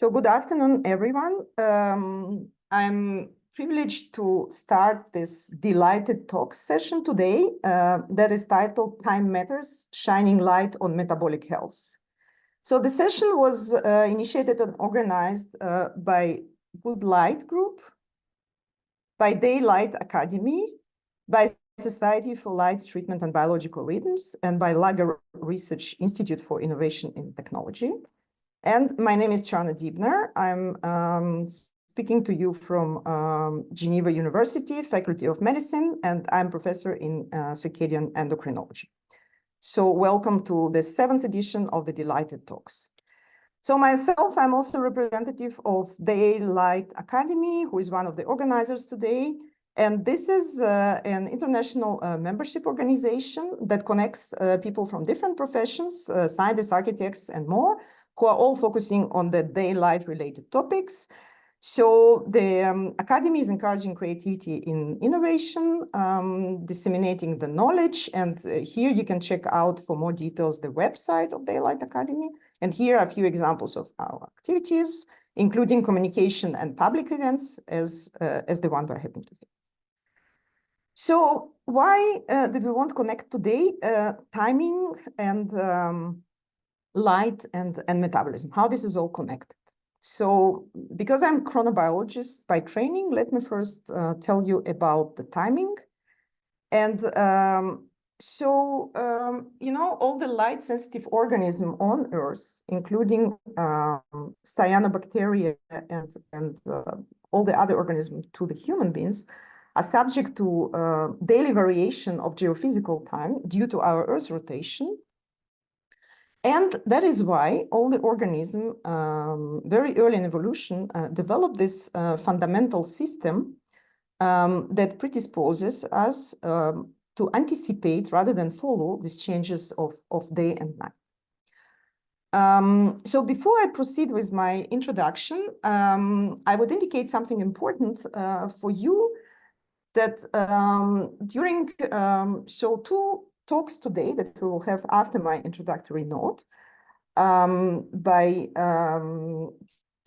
So good afternoon, everyone. I'm privileged to start this DeLIGHTed talk session today that is titled Time Matters, Shining Light on Metabolic Health. So the session was initiated and organized by Good Light Group, by DeLIGHTed Academy, by Society for Light Treatment and Biological Rhythms, and by Lager Research Institute for Innovation in Technology. And my name is Charna Dibner. I'm speaking to you from Geneva University, Faculty of Medicine, and I'm professor in circadian endocrinology. So welcome to the 7th edition of the DeLIGHTed Talks. So myself, I'm also representative of DeLIGHTed Academy, who is one of the organizers today. And this is an international membership organization that connects people from different professions, scientists, architects, and more, who are all focusing on the daylight related topics. So the Academy is encouraging creativity in innovation, disseminating the knowledge. And here you can check out for more details the website of DeLIGHTed Academy. And here are a few examples of our activities, including communication and public events as the one we're having today. So why did we want to connect today? Timing and light and metabolism, how this is all connected. So because I'm a chronobiologist by training, let me first tell you about the timing. And you know, all the light sensitive organisms on Earth, including cyanobacteria and all the other organisms to the human beings, are subject to daily variation of geophysical time due to our Earth rotation. And that is why all the organisms very early in evolution developed this fundamental system that predisposes us to anticipate rather than follow these changes of day and night. So before I proceed with my introduction, I would indicate something important for you that during two talks today that we will have after my introductory note by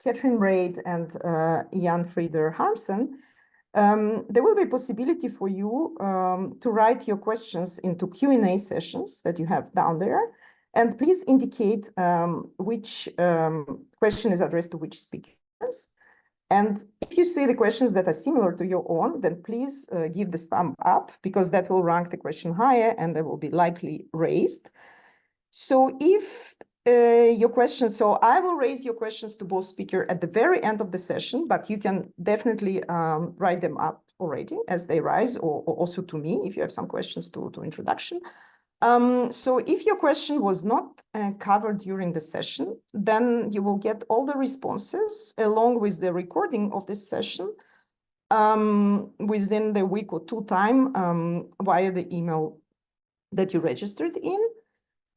Catherine Reid and Jan Frieder Harmsen, there will be a possibility for you to write your questions into Q&A sessions that you have down there. And please indicate which question is addressed to which speakers. And if you see the questions that are similar to your own, then please give the thumb up, because that will rank the question higher and they will be likely raised. So if your questions, so I will raise your questions to both speakers at the very end of the session, but you can definitely write them up already as they rise, or also to me if you have some questions to introduction. So if your question was not covered during the session, then you will get all the responses along with the recording of this session within the week or two time via the email that you registered in.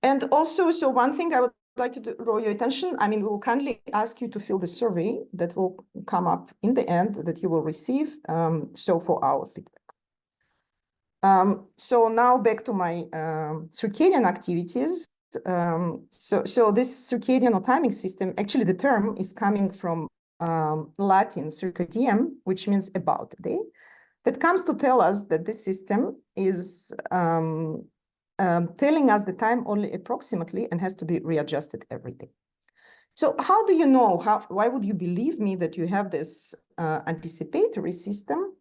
And also, so one thing I would like to draw your attention, I mean, we will kindly ask you to fill the survey that will come up in the end that you will receive, so for our feedback. So now back to my circadian activities. So this circadian or timing system, actually the term is coming from Latin circadium, which means about the day. That comes to tell us that this system is telling us the time only approximately and has to be readjusted every day. So how do you know, why would you believe me that you have this anticipatory system?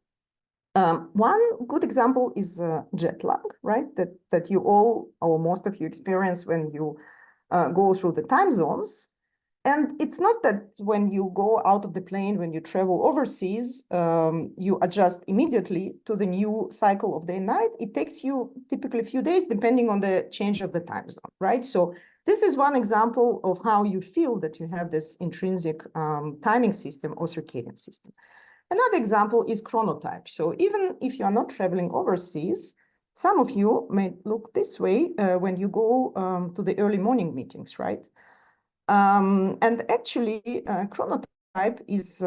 One good example is jet lag, right? That you all, or most of you, experience when you go through the time zones. And it's not that when you go out of the plane, when you travel overseas, you adjust immediately to the new cycle of day and night. It takes you typically a few days, depending on the change of the time zone, right? So this is one example of how you feel that you have this intrinsic timing system or circadian system. Another example is chronotype. So even if you are not traveling overseas, some of you may look this way when you go to the early morning meetings, right? And actually, chronotype is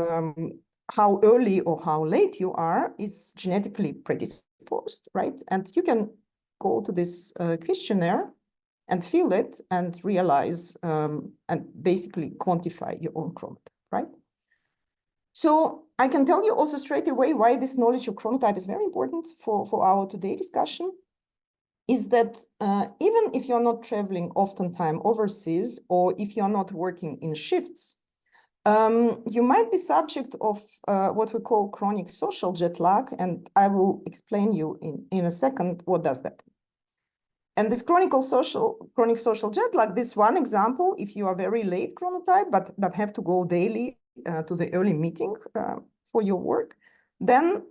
how early or how late you are. It's genetically predisposed, right? And you can go to this questionnaire and fill it and realize and basically quantify your own chronotype. So I can tell you also straight away why this knowledge of chronotype is very important for our today discussion, is that even if you're not traveling oftentimes overseas, or if you're not working in shifts, you might be subject of what we call chronic social jet lag, and I will explain you in a second what does that. And this chronic social jet lag, this one example, if you are very late chronotype, but have to go daily to the early meeting for your work, then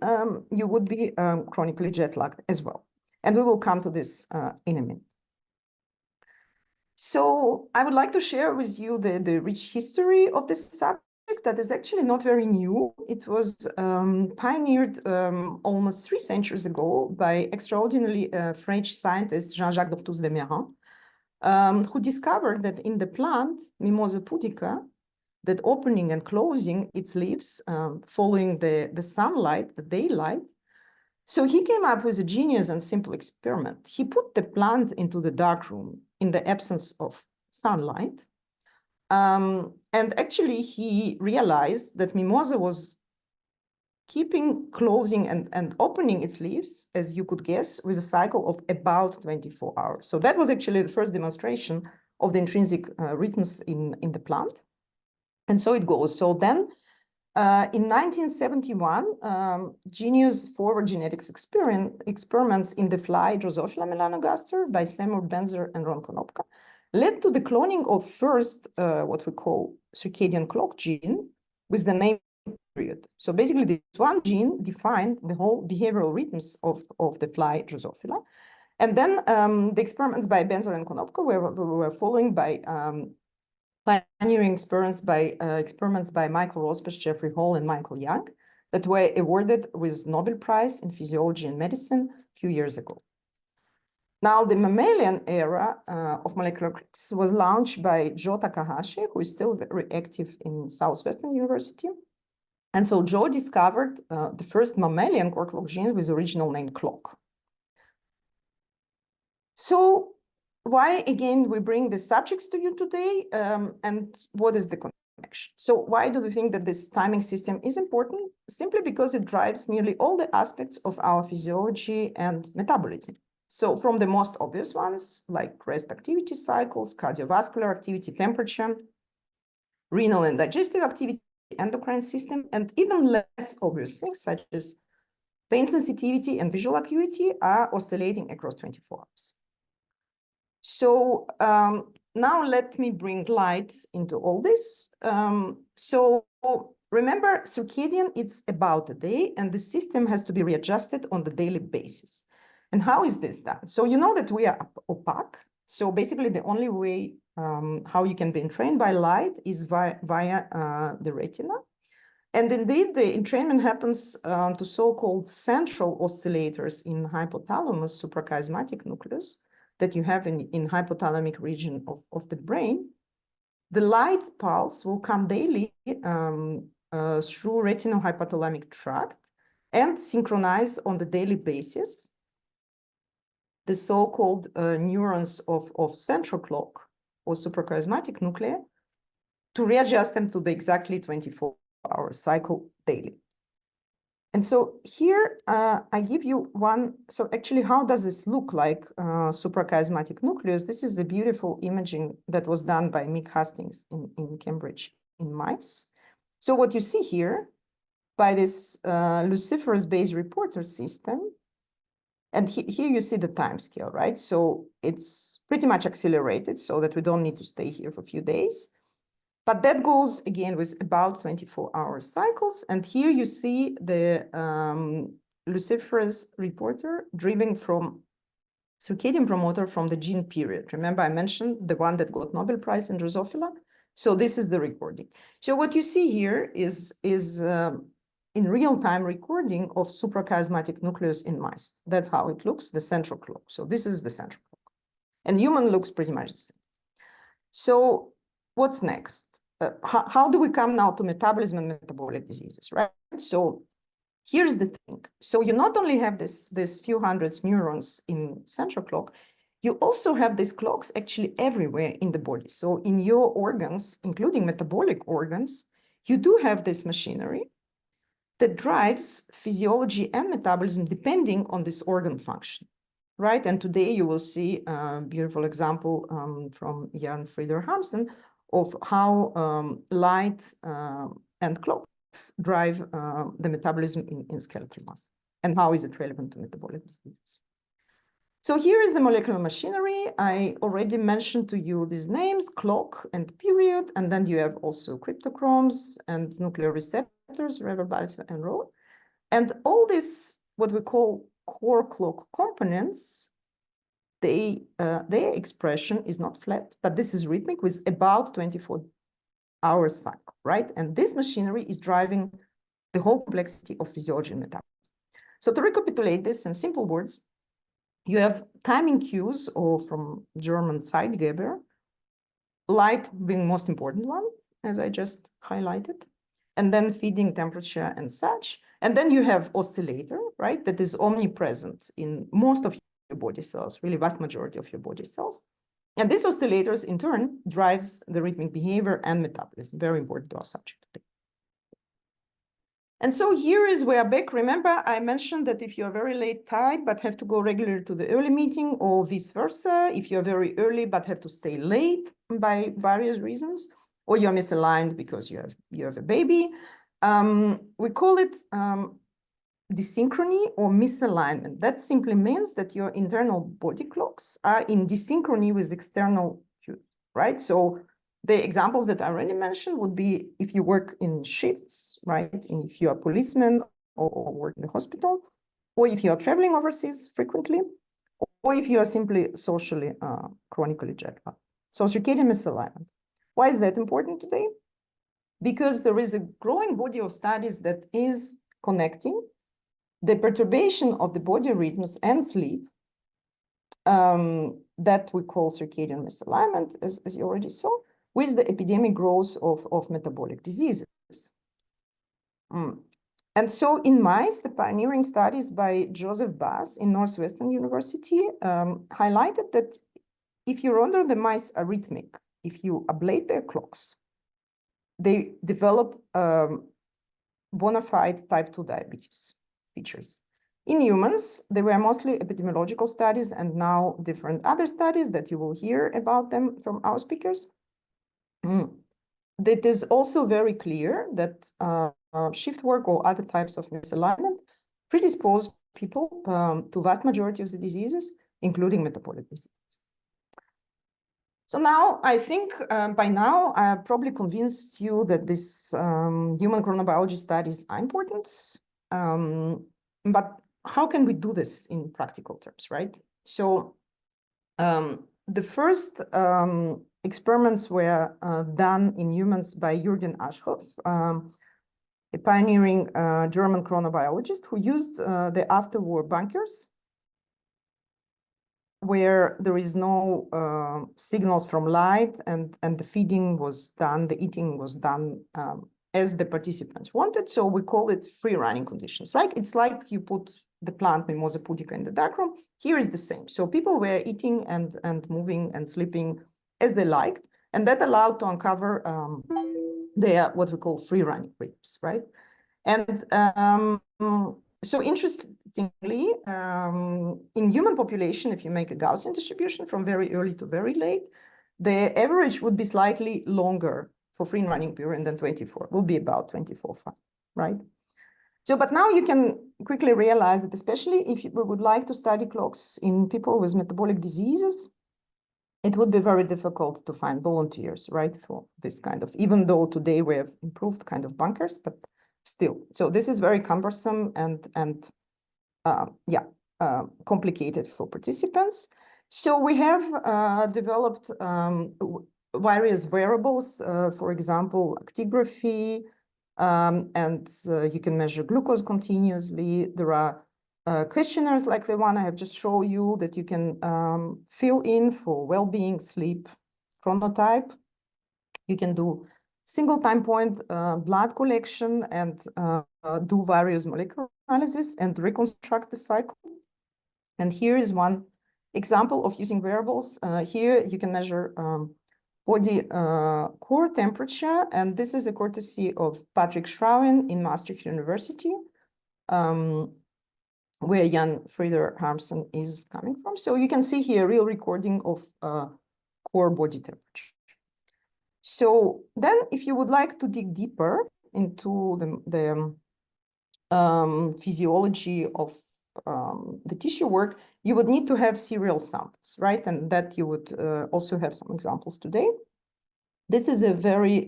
you would be chronically jet lagged as well. And we will come to this in a minute. So I would like to share with you the rich history of this subject that is actually not very new. It was pioneered almost 3 centuries ago by extraordinarily French scientist Jean-Jacques Dortouz de Meyrin, who discovered that in the plant Mimosa pudica, that opening and closing its leaves following the sunlight, the daylight. So he came up with a genius and simple experiment. He put the plant into the dark room in the absence of sunlight. And actually, he realized that mimosa was keeping closing and opening its leaves, as you could guess, with a cycle of about 24 hours. So that was actually the first demonstration of the intrinsic rhythms in the plant. And so it goes. So then in 1971, genius forward genetics experiments in the fly Drosophila melanogaster by Seymour Benzer and Ron Konopka led to the cloning of first what we call circadian clock gene with the name period. So basically this one gene defined the whole behavioral rhythms of the fly Drosophila. And then the experiments by Benzer and Konopka were following by pioneering experiments by Michael Rosbash, Jeffrey Hall, and Michael Young that were awarded with Nobel Prize in Physiology and Medicine a few years ago. Now, the mammalian era of molecular clocks was launched by Joe Takahashi, who is still very active in Southwestern University. And so Joe discovered the first mammalian core clock gene with the original name clock. So why, again, we bring the subjects to you today, and what is the connection? So why do we think that this timing system is important? Simply because it drives nearly all the aspects of our physiology and metabolism. So from the most obvious ones, like rest activity cycles, cardiovascular activity, temperature, renal and digestive activity, endocrine system, and even less obvious things such as pain sensitivity and visual acuity are oscillating across 24 hours. So now let me bring light into all this. So remember, circadian, it's about a day, and the system has to be readjusted on the daily basis. And how is this done? So you know that we are opaque. So basically the only way how you can be entrained by light is via the retina. And indeed, the entrainment happens to so-called central oscillators in hypothalamus suprachiasmatic nucleus that you have in hypothalamic region of the brain. The light pulse will come daily through retinohypothalamic tract and synchronize on the daily basis the so-called neurons of central clock or suprachiasmatic nuclei to readjust them to the exactly 24-hour cycle daily. And so here I give you one. So actually, how does this look like suprachiasmatic nucleus? This is the beautiful imaging that was done by Mick Hastings in Cambridge in mice. So what you see here by this luciferase base reporter system, and here you see the time scale, right? So it's pretty much accelerated so that we don't need to stay here for a few days. But that goes again with about 24-hour cycles. And here you see the luciferase reporter driven from circadian promoter from the gene period. Remember, I mentioned the one that got Nobel Prize in Drosophila. So this is the recording. So what you see here is in real-time recording of suprachiasmatic nucleus in mice. That's how it looks, the central clock. So this is the central clock. And human looks pretty much the same. So what's next? How do we come now to metabolism and metabolic diseases, right? So here's the thing. So you not only have this few hundreds neurons in central clock, you also have these clocks actually everywhere in the body. So in your organs, including metabolic organs, you do have this machinery that drives physiology and metabolism depending on this organ function, right? And today you will see a beautiful example from Jan Frieder Hamsen of how light and clocks drive the metabolism in skeletal muscle, and how is it relevant to metabolic diseases. So here is the molecular machinery. I already mentioned to you these names, clock and period, and then you have also cryptochromes and nuclear receptors, Rever, Balfe, and Rowe. And all this, what we call core clock components, their expression is not flat, but this is rhythmic with about 24-hour cycle, right? And this machinery is driving the whole complexity of physiology and metabolism. So to recapitulate this in simple words, you have timing cues, or from German Zeitgeber, light being most important one, as I just highlighted, and then feeding, temperature, and such. And then you have oscillator, right, that is omnipresent in most of your body cells, really vast majority of your body cells. And these oscillators, in turn, drives the rhythmic behavior and metabolism, very important to our subject today. And so here is where back, remember, I mentioned that if you're very late type, but have to go regularly to the early meeting, or vice versa, if you're very early, but have to stay late by various reasons, or you're misaligned because you have a baby, we call it desynchrony or misalignment. That simply means that your internal body clocks are in desynchrony with external cues, right? So the examples that I already mentioned would be if you work in shifts, right? And if you're a policeman or work in the hospital, or if you're traveling overseas frequently, or if you are simply socially chronically jet lagged. So circadian misalignment. Why is that important today? Because there is a growing body of studies that is connecting the perturbation of the body rhythms and sleep that we call circadian misalignment, as you already saw, with the epidemic growth of metabolic diseases. And so in mice, the pioneering studies by Joseph Bass in Northwestern University highlighted that if you render the mice arrhythmic, if you ablate their clocks, they develop bona fide type 2 diabetes features. In humans, there were mostly epidemiological studies and now different other studies that you will hear about them from our speakers. It is also very clear that shift work or other types of misalignment predispose people to vast majority of the diseases, including metabolic diseases. So now I think by now I probably convinced you that this human chronobiology studies are important, but how can we do this in practical terms, right? So the first experiments were done in humans by Jürgen Aschhoff, a pioneering German chronobiologist who used the after-war bunkers where there is no signals from light, and the feeding was done, the eating was done as the participants wanted. So we call it free running conditions, right? It's like you put the plant Mimosa pudica in the darkroom. Here is the same. So people were eating and moving and sleeping as they liked, and that allowed to uncover their what we call free running rhythms, right? And so interestingly, in human population, if you make a Gaussian distribution from very early to very late, the average would be slightly longer for free running period than 24, will be about 24.5, right? So, but now you can quickly realize that especially if we would like to study clocks in people with metabolic diseases, it would be very difficult to find volunteers, right, for this kind of, even though today we have improved kind of bunkers, but still. So this is very cumbersome and complicated for participants. So we have developed various variables, for example, actigraphy, and you can measure glucose continuously. There are questionnaires like the one I have just shown you that you can fill in for well-being, sleep, chronotype. You can do single time point blood collection and do various molecular analysis and reconstruct the cycle. And here is one example of using variables. Here you can measure body core temperature, and this is a courtesy of Patrick Schrouwen in Maastricht University, where Jan Frieder Harmsen is coming from. So you can see here a real recording of core body temperature. So then if you would like to dig deeper into the physiology of the tissue work, you would need to have serial samples, right? And that you would also have some examples today. This is a very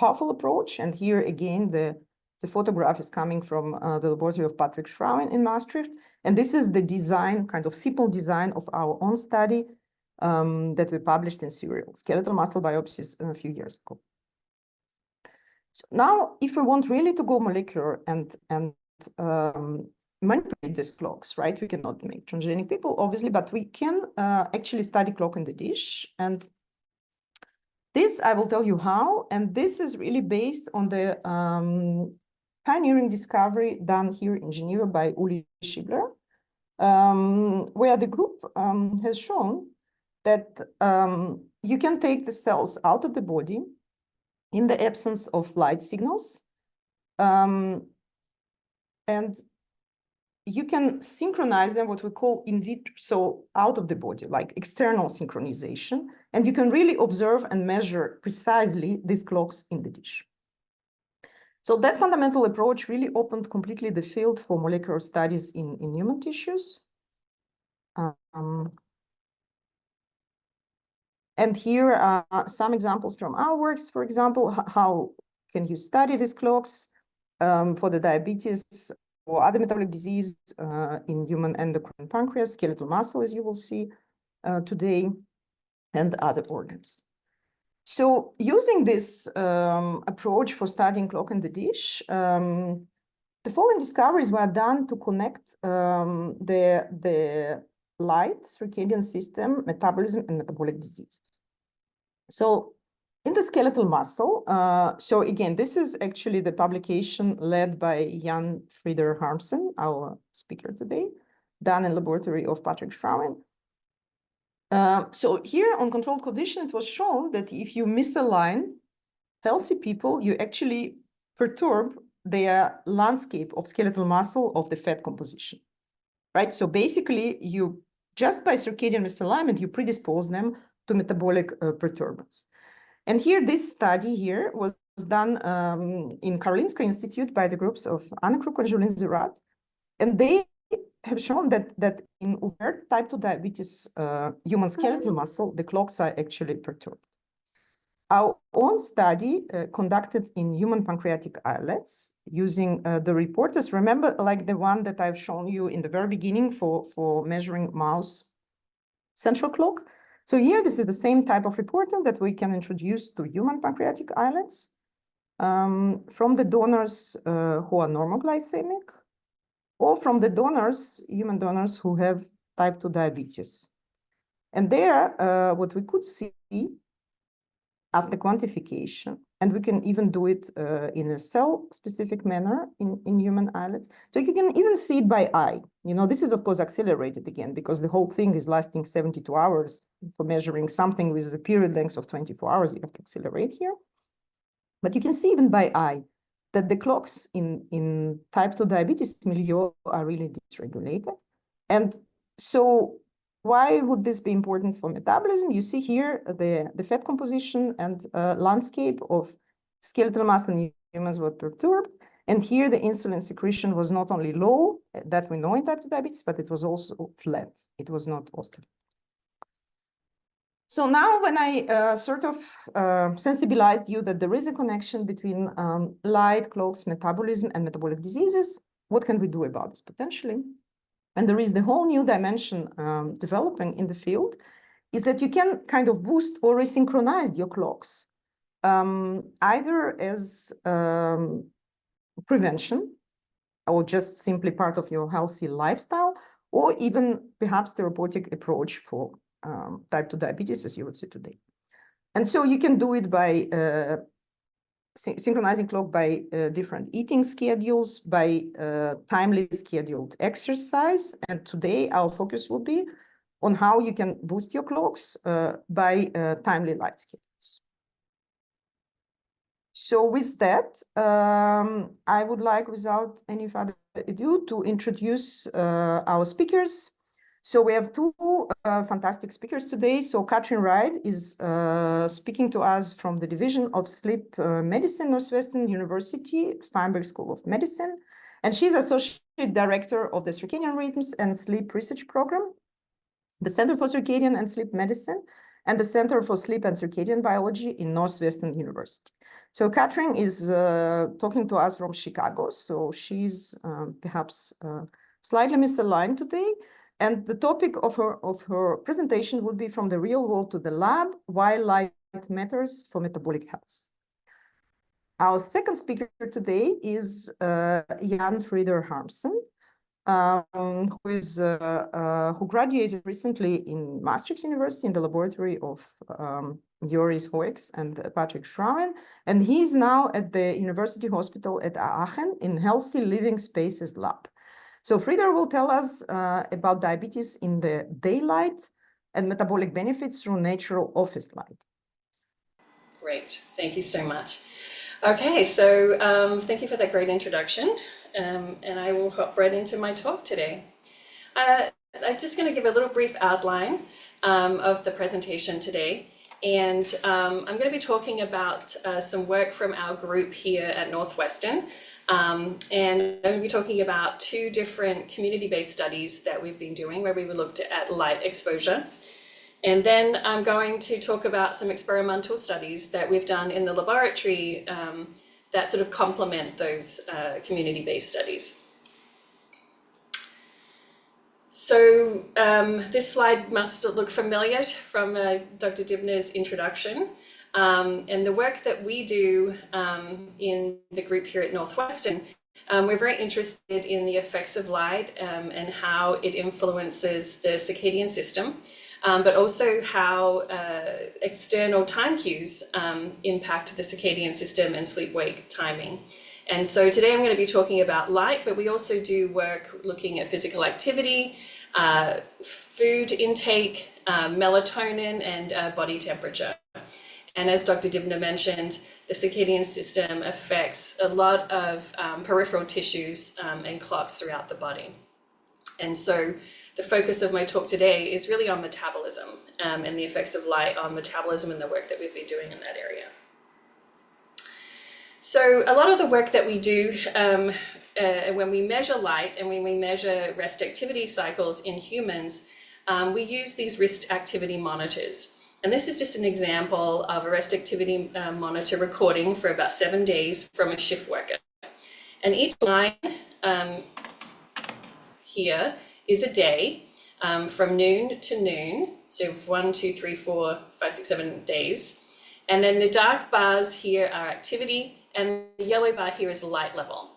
powerful approach. And here again, the photograph is coming from the laboratory of Patrick Schrouwen in Maastricht. And this is the design, kind of simple design of our own study that we published in Serial Skeletal Muscle Biopsies a few years ago. So now, if we want really to go molecular and manipulate these clocks, right? We cannot make transgenic people, obviously, but we can actually study clock in the dish. And this, I will tell you how. And this is really based on the pioneering discovery done here in Geneva by Uli Schibler, where the group has shown that you can take the cells out of the body in the absence of light signals, and you can synchronize them, what we call in vitro, so out of the body, like external synchronization, and you can really observe and measure precisely these clocks in the dish. So that fundamental approach really opened completely the field for molecular studies in human tissues. And here are some examples from our works. For example, how can you study these clocks for the diabetes or other metabolic disease in human endocrine pancreas, skeletal muscle, as you will see today, and other organs. So using this approach for studying clock in the dish, the following discoveries were done to connect the light circadian system, metabolism, and metabolic diseases. So in the skeletal muscle, so again, this is actually the publication led by Jan Frieder Harmsen, our speaker today, done in laboratory of Patrick Schrouwen. So here on controlled condition, it was shown that if you misalign healthy people, you actually perturb their landscape of skeletal muscle of the fat composition, right? So basically, you just by circadian misalignment, you predispose them to metabolic perturbance. And here, this study here was done in Karolinska Institute by the groups of Anna Kruk and Julien Zirat. And they have shown that in overt type 2 diabetes human skeletal muscle, the clocks are actually perturbed. Our own study conducted in human pancreatic islets using the reporters. Remember, like the one that I've shown you in the very beginning for measuring mouse central clock. So here, this is the same type of reporter that we can introduce to human pancreatic islets from the donors who are normoglycemic, or from the donors, human donors who have type 2 diabetes. And there, what we could see after quantification, and we can even do it in a cell-specific manner in human islets. So you can even see it by eye. You know, this is, of course, accelerated again, because the whole thing is lasting 72 hours. For measuring something with a period length of 24 hours, you have to accelerate here. But you can see even by eye that the clocks in type 2 diabetes milieu are really dysregulated. And so why would this be important for metabolism? You see here the fat composition and landscape of skeletal muscle in humans were perturbed. And here the insulin secretion was not only low, that we know in type 2 diabetes, but it was also flat. It was not oscillating. So now when I sort of sensibilized you that there is a connection between light, clocks, metabolism, and metabolic diseases, what can we do about this potentially? And there is the whole new dimension developing in the field, is that you can kind of boost or resynchronize your clocks, either as prevention or just simply part of your healthy lifestyle, or even perhaps therapeutic approach for type 2 diabetes, as you would see today. And so you can do it by synchronizing clock by different eating schedules, by timely scheduled exercise. And today our focus will be on how you can boost your clocks by timely light schedules. So with that, I would like, without any further ado, to introduce our speakers. So we have two fantastic speakers today. So Katrin Wright is speaking to us from the Division of Sleep Medicine, Northwestern University, Feinberg School of Medicine. And she's Associate Director of the Circadian Rhythms and Sleep Research Program, the Center for Circadian and Sleep Medicine, and the Center for Sleep and Circadian Biology in Northwestern University. So Katrin is talking to us from Chicago. So she's perhaps slightly misaligned today. And the topic of her presentation would be from the real world to the lab, why light matters for metabolic health. Our second speaker today is Jan Frieder Harmsen, who graduated recently in Maastricht University in the laboratory of Joris Hoeks and Patrick Schrauen, and he's now at the University Hospital at Aachen in Healthy Living Spaces Lab. So Frieder will tell us about diabetes in the daylight and metabolic benefits through natural office light. Great, thank you so much. Okay, so thank you for that great introduction, and I will hop right into my talk today. I'm just going to give a little brief outline of the presentation today, and I'm going to be talking about some work from our group here at Northwestern, and I'm going to be talking about two different community-based studies that we've been doing where we've looked at light exposure. And then I'm going to talk about some experimental studies that we've done in the laboratory that sort of complement those community-based studies. So this slide must look familiar from Dr. Dibner's introduction. And the work that we do in the group here at Northwestern, we're very interested in the effects of light and how it influences the circadian system. But also how external time cues impact the circadian system and sleep-wake timing. And so today I'm going to be talking about light, but we also do work looking at physical activity, food intake, melatonin, and body temperature. And as Dr. Dibner mentioned, the circadian system affects a lot of peripheral tissues and clocks throughout the body. And so the focus of my talk today is really on metabolism and the effects of light on metabolism and the work that we've been doing in that area. So a lot of the work that we do when we measure light and when we measure rest activity cycles in humans, we use these rest activity monitors. And this is just an example of a rest activity monitor recording for about 7 days from a shift worker. And each line here is a day from noon to noon, so 1, 2, 3, 4, 5, 6, 7 days. And then the dark bars here are activity, and the yellow bar here is light level.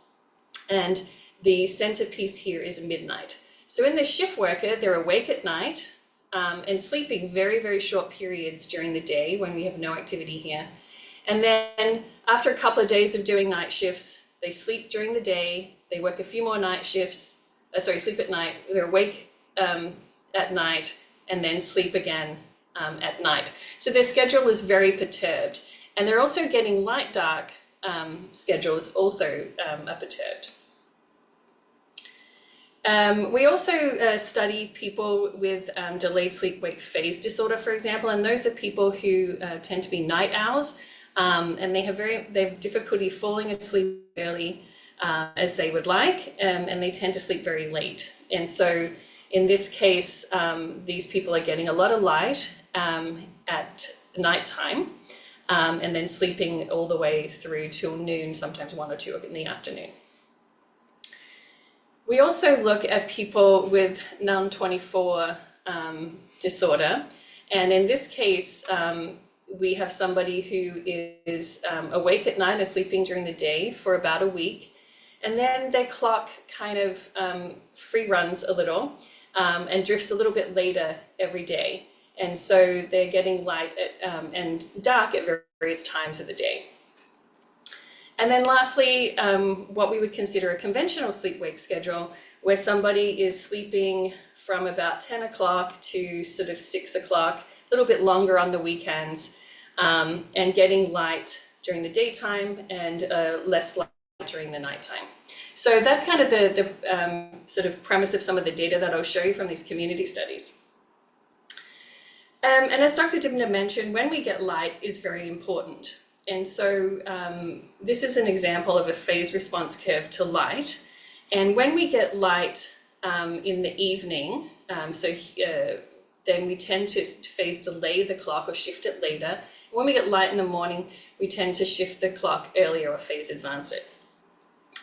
And the centerpiece here is midnight. So in the shift worker, they're awake at night and sleeping very, very short periods during the day when we have no activity here. And then after a couple of days of doing night shifts, they sleep during the day, they work a few more night shifts, sleep at night, they're awake at night, and then sleep again at night. So their schedule is very perturbed. And they're also getting light-dark schedules also are perturbed. We also study people with delayed sleep-wake phase disorder, for example, and those are people who tend to be night owls, and they have difficulty falling asleep early as they would like, and they tend to sleep very late. And so in this case, these people are getting a lot of light at nighttime, and then sleeping all the way through till noon, sometimes 1 or 2 in the afternoon. We also look at people with NUN24 disorder, and in this case, we have somebody who is awake at night and sleeping during the day for about a week, and then their clock kind of free runs a little and drifts a little bit later every day. And so they're getting light and dark at various times of the day. And then lastly, what we would consider a conventional sleep-wake schedule, where somebody is sleeping from about 10 o'clock to sort of 6 o'clock, a little bit longer on the weekends, and getting light during the daytime and less light during the nighttime. So that's kind of the sort of premise of some of the data that I'll show you from these community studies. And as Dr. Dibner mentioned, when we get light is very important. And so this is an example of a phase response curve to light. And when we get light in the evening, then we tend to phase delay the clock or shift it later. When we get light in the morning, we tend to shift the clock earlier or phase advance it.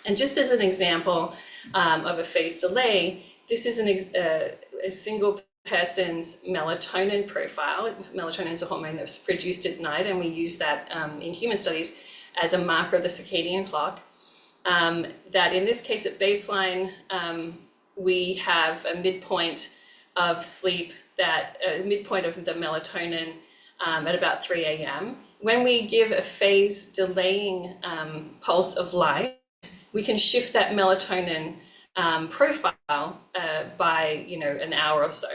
And just as an example of a phase delay, this is a single person's melatonin profile. Melatonin is a hormone that's produced at night, and we use that in human studies as a marker of the circadian clock. That in this case at baseline, we have a midpoint of sleep, midpoint of the melatonin at about 3 a.m. When we give a phase delaying pulse of light, we can shift that melatonin profile by an hour or so.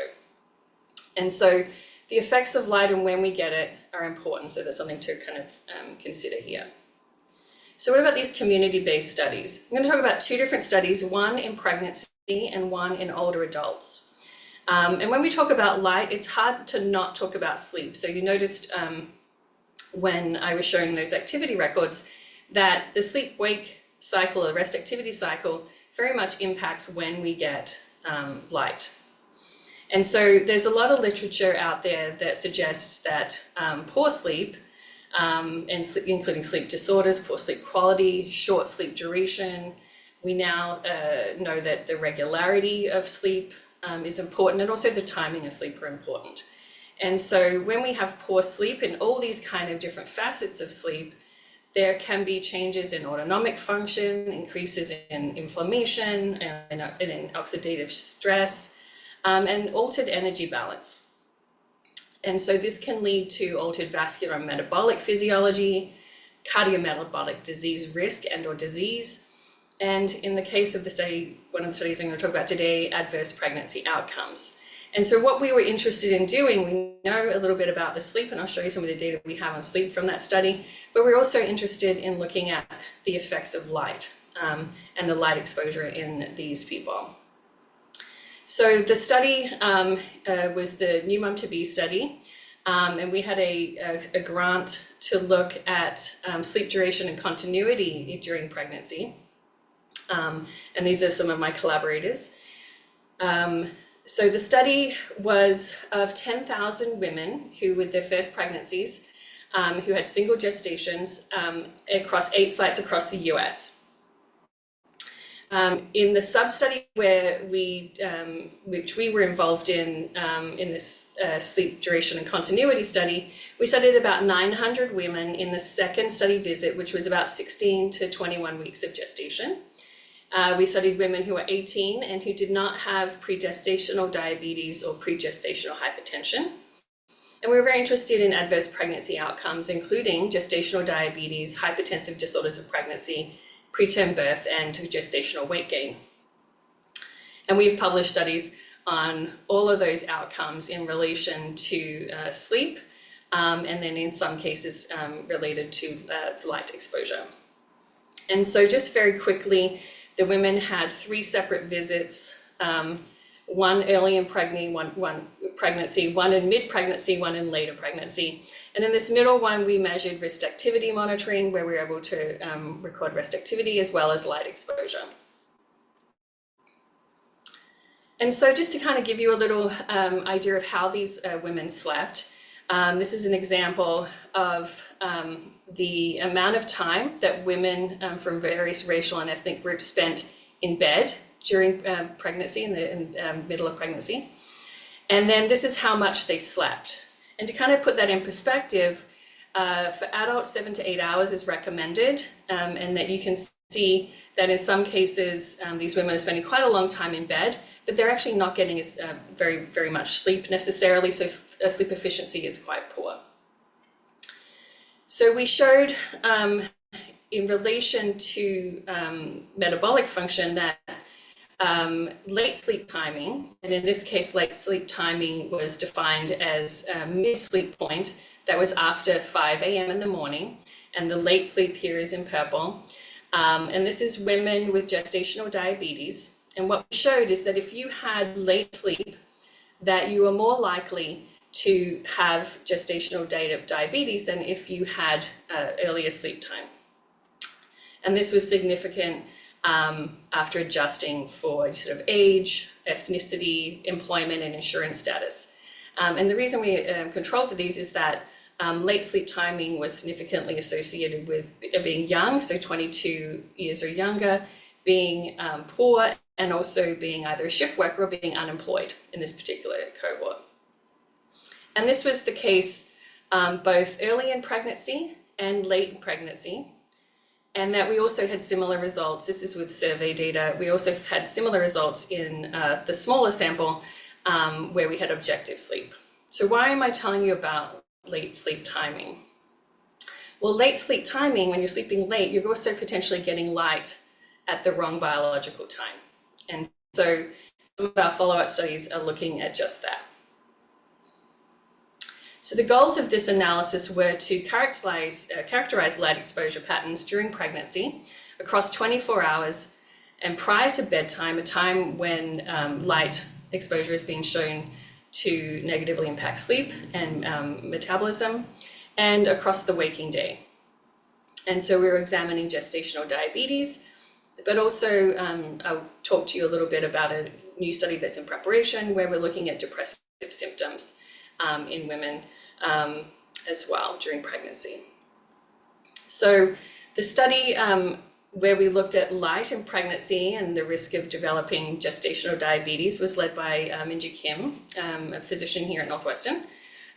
And so the effects of light and when we get it are important. So that's something to kind of consider here. So what about these community-based studies? I'm going to talk about two different studies, one in pregnancy and one in older adults. And when we talk about light, it's hard to not talk about sleep. So you noticed when I was showing those activity records that the sleep-wake cycle or rest activity cycle very much impacts when we get light. And so there's a lot of literature out there that suggests that poor sleep, including sleep disorders, poor sleep quality, short sleep duration. We now know that the regularity of sleep is important, and also the timing of sleep are important. And so when we have poor sleep in all these kind of different facets of sleep, there can be changes in autonomic function, increases in inflammation and in oxidative stress, and altered energy balance. And so this can lead to altered vascular and metabolic physiology, cardiometabolic disease risk and or disease, and in the case of the study, one of the studies I'm going to talk about today, adverse pregnancy outcomes. And so what we were interested in doing, we know a little bit about the sleep, and I'll show you some of the data we have on sleep from that study, but we're also interested in looking at the effects of light and the light exposure in these people. So the study was the New Mum to Be study, and we had a grant to look at sleep duration and continuity during pregnancy. And these are some of my collaborators. So the study was of 10,000 women who, with their first pregnancies, who had single gestations across 8 sites across the US. In the sub-study where which we were involved in this sleep duration and continuity study, we studied about 900 women in the second study visit, which was about 16 to 21 weeks of gestation. We studied women who were 18 and who did not have pre-gestational diabetes or pre-gestational hypertension. And we were very interested in adverse pregnancy outcomes, including gestational diabetes, hypertensive disorders of pregnancy, preterm birth, and gestational weight gain. And we've published studies on all of those outcomes in relation to sleep, and then in some cases related to light exposure. And so just very quickly, the women had 3 separate visits, one early in pregnancy, one in mid-pregnancy, one in later pregnancy. And in this middle one, we measured wrist activity monitoring, where we were able to record rest activity as well as light exposure. And so just to kind of give you a little idea of how these women slept, this is an example of the amount of time that women from various racial and ethnic groups spent in bed during pregnancy, in the middle of pregnancy. And then this is how much they slept. And to kind of put that in perspective, for adults, 7 to 8 hours is recommended, and that you can see that in some cases, these women are spending quite a long time in bed, but they're actually not getting very, very much sleep necessarily, so sleep efficiency is quite poor. So we showed in relation to metabolic function, that late sleep timing, and in this case, late sleep timing was defined as a mid-sleep point that was after 5 a.m. in the morning, and the late sleep here is in purple. And this is women with gestational diabetes. And what we showed is that if you had late sleep, that you were more likely to have gestational diabetes than if you had earlier sleep time. And this was significant after adjusting for sort of age, ethnicity, employment, and insurance status. And the reason we controlled for these is that late sleep timing was significantly associated with being young, so 22 years or younger, being poor, and also being either a shift worker or being unemployed in this particular cohort. And this was the case both early in pregnancy and late in pregnancy. And that we also had similar results. This is with survey data. We also had similar results in the smaller sample where we had objective sleep. So why am I telling you about late sleep timing? Well, late sleep timing, when you're sleeping late, you're also potentially getting light at the wrong biological time. And so some of our follow-up studies are looking at just that. So the goals of this analysis were to characterize light exposure patterns during pregnancy across 24 hours and prior to bedtime, a time when light exposure is being shown to negatively impact sleep and metabolism, and across the waking day. And so we were examining gestational diabetes, but also I'll talk to you a little bit about a new study that's in preparation where we're looking at depressive symptoms in women as well during pregnancy. So the study where we looked at light in pregnancy and the risk of developing gestational diabetes was led by Minji Kim, a physician here at Northwestern.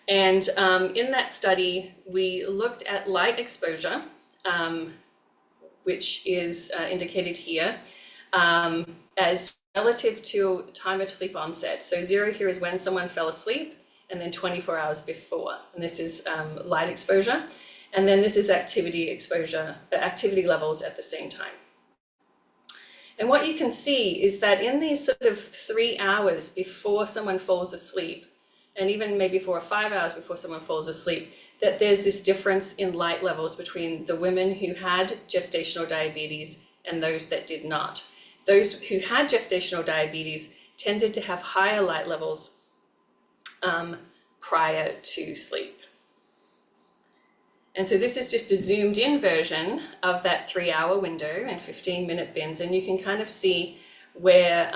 And in that study, we looked at light exposure, which is indicated here, as relative to time of sleep onset. So 0 here is when someone fell asleep, and then 24 hours before. And this is light exposure. And then this is activity levels at the same time. And what you can see is that in these sort of 3 hours before someone falls asleep, and even maybe 4 or 5 hours before someone falls asleep, that there's this difference in light levels between the women who had gestational diabetes and those that did not. Those who had gestational diabetes tended to have higher light levels prior to sleep. And so this is just a zoomed in version of that 3-hour window and 15-minute bins. And you can kind of see where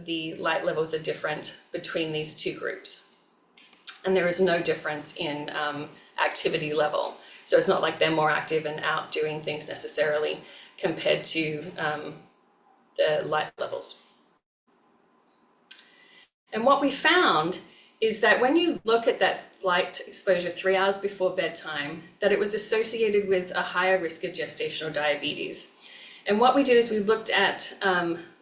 the light levels are different between these two groups. And there is no difference in activity level. So it's not like they're more active and out doing things necessarily compared to the light levels. And what we found is that when you look at that light exposure 3 hours before bedtime, that it was associated with a higher risk of gestational diabetes. And what we did is we looked at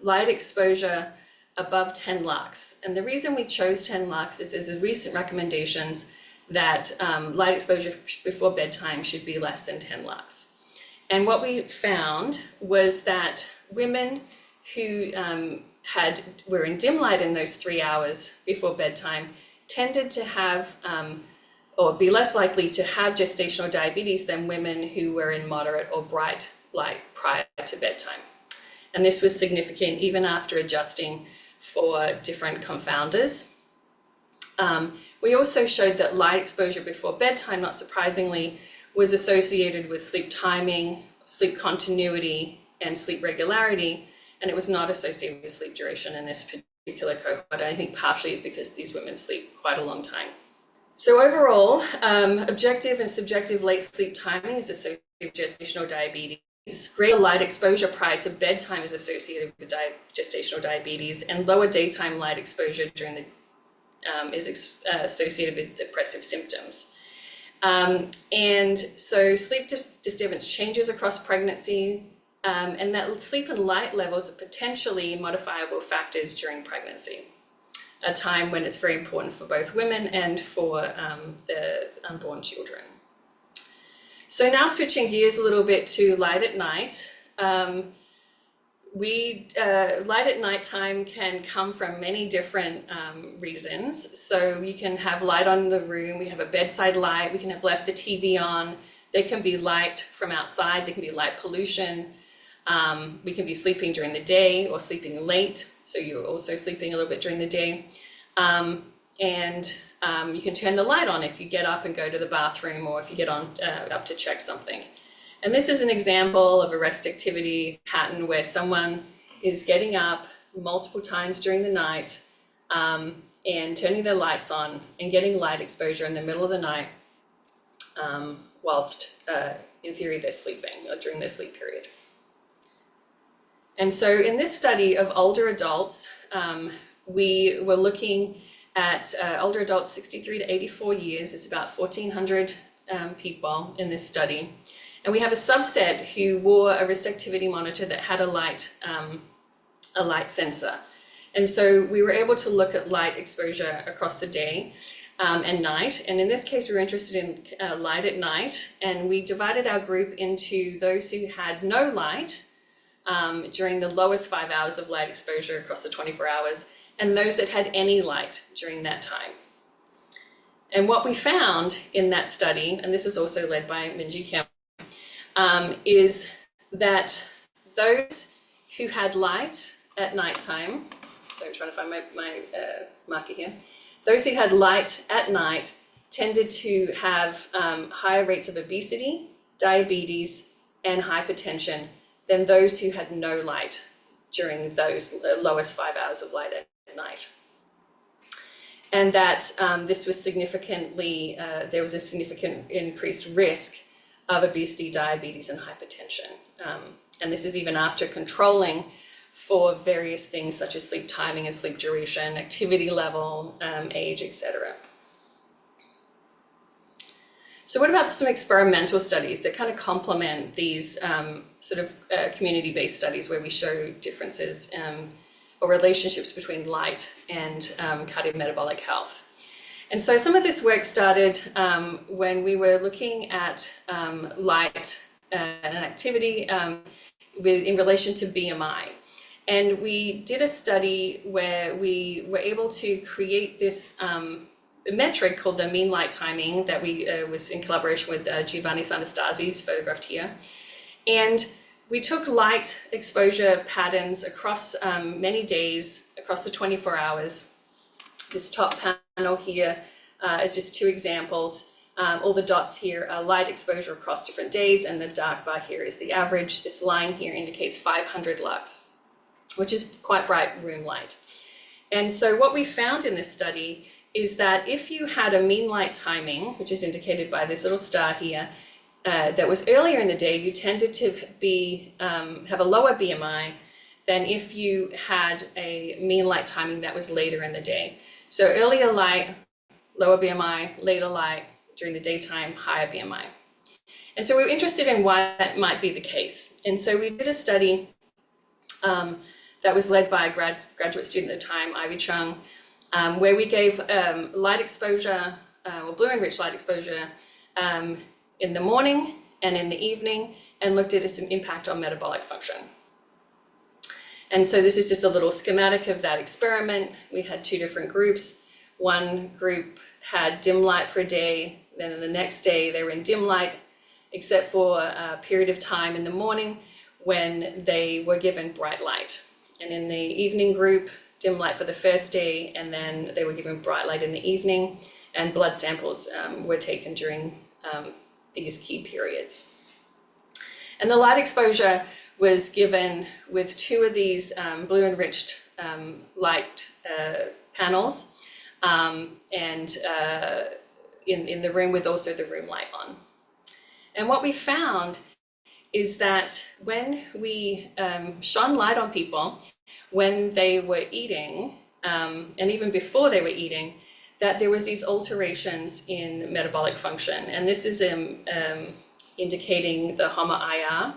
light exposure above 10 lux. And the reason we chose 10 lux is there's recent recommendations that light exposure before bedtime should be less than 10 lux. And what we found was that women who were in dim light in those 3 hours before bedtime tended to have or be less likely to have gestational diabetes than women who were in moderate or bright light prior to bedtime. And this was significant even after adjusting for different confounders. We also showed that light exposure before bedtime, not surprisingly, was associated with sleep timing, sleep continuity, and sleep regularity, and it was not associated with sleep duration in this particular cohort. I think partially is because these women sleep quite a long time. So overall, objective and subjective late sleep timing is associated with gestational diabetes. Greater light exposure prior to bedtime is associated with gestational diabetes, and lower daytime light exposure during the is associated with depressive symptoms. And so sleep disturbance changes across pregnancy, and that sleep and light levels are potentially modifiable factors during pregnancy, a time when it's very important for both women and for the unborn children. So now switching gears a little bit to light at night. Light at nighttime can come from many different reasons. So you can have light on the room, we have a bedside light, we can have left the TV on. There can be light from outside, there can be light pollution. We can be sleeping during the day or sleeping late, so you're also sleeping a little bit during the day. You can turn the light on if you get up and go to the bathroom, or if you get up to check something. And this is an example of a rest activity pattern where someone is getting up multiple times during the night and turning their lights on and getting light exposure in the middle of the night whilst, in theory, they're sleeping or during their sleep period. And so in this study of older adults, we were looking at older adults 63 to 84 years. It's about 1,400 people in this study. And we have a subset who wore a wrist activity monitor that had a light sensor. And so we were able to look at light exposure across the day and night. And in this case, we were interested in light at night. And we divided our group into those who had no light during the lowest 5 hours of light exposure across the 24 hours, and those that had any light during that time. And what we found in that study, and this is also led by Minji Kim, is that those who had light at nighttime, so I'm trying to find my marker here, those who had light at night tended to have higher rates of obesity, diabetes, and hypertension than those who had no light during those lowest 5 hours of light at night. And that this was significantly, there was a significant increased risk of obesity, diabetes, and hypertension. And this is even after controlling for various things such as sleep timing and sleep duration, activity level, age, etc. So what about some experimental studies that kind of complement these community-based studies where we show differences or relationships between light and cardiometabolic health? And so some of this work started when we were looking at light and activity in relation to BMI. And we did a study where we were able to create this metric called the mean light timing that we was in collaboration with Giovanni Santastasi, who's photographed here. And we took light exposure patterns across many days, across the 24 hours. This top panel here is just two examples. All the dots here are light exposure across different days, and the dark bar here is the average. This line here indicates 500 lux, which is quite bright room light. And so what we found in this study is that if you had a mean light timing, which is indicated by this little star here, that was earlier in the day, you tended to be have a lower BMI than if you had a mean light timing that was later in the day. So earlier light, lower BMI, later light, during the daytime, higher BMI. And so we were interested in why that might be the case. And so we did a study that was led by a graduate student at the time, Ivy Chung, where we gave light exposure, or blue-enriched light exposure in the morning and in the evening, and looked at some impact on metabolic function. And so this is just a little schematic of that experiment. We had two different groups. One group had dim light for a day, then the next day they were in dim light, except for a period of time in the morning when they were given bright light. And in the evening group, dim light for the first day, and then they were given bright light in the evening, and blood samples were taken during these key periods. And the light exposure was given with two of these blue enriched light panels in the room with also the room light on. And what we found is that when we shone light on people when they were eating, and even before they were eating, that there was these alterations in metabolic function. And this is indicating the HOMA-IR.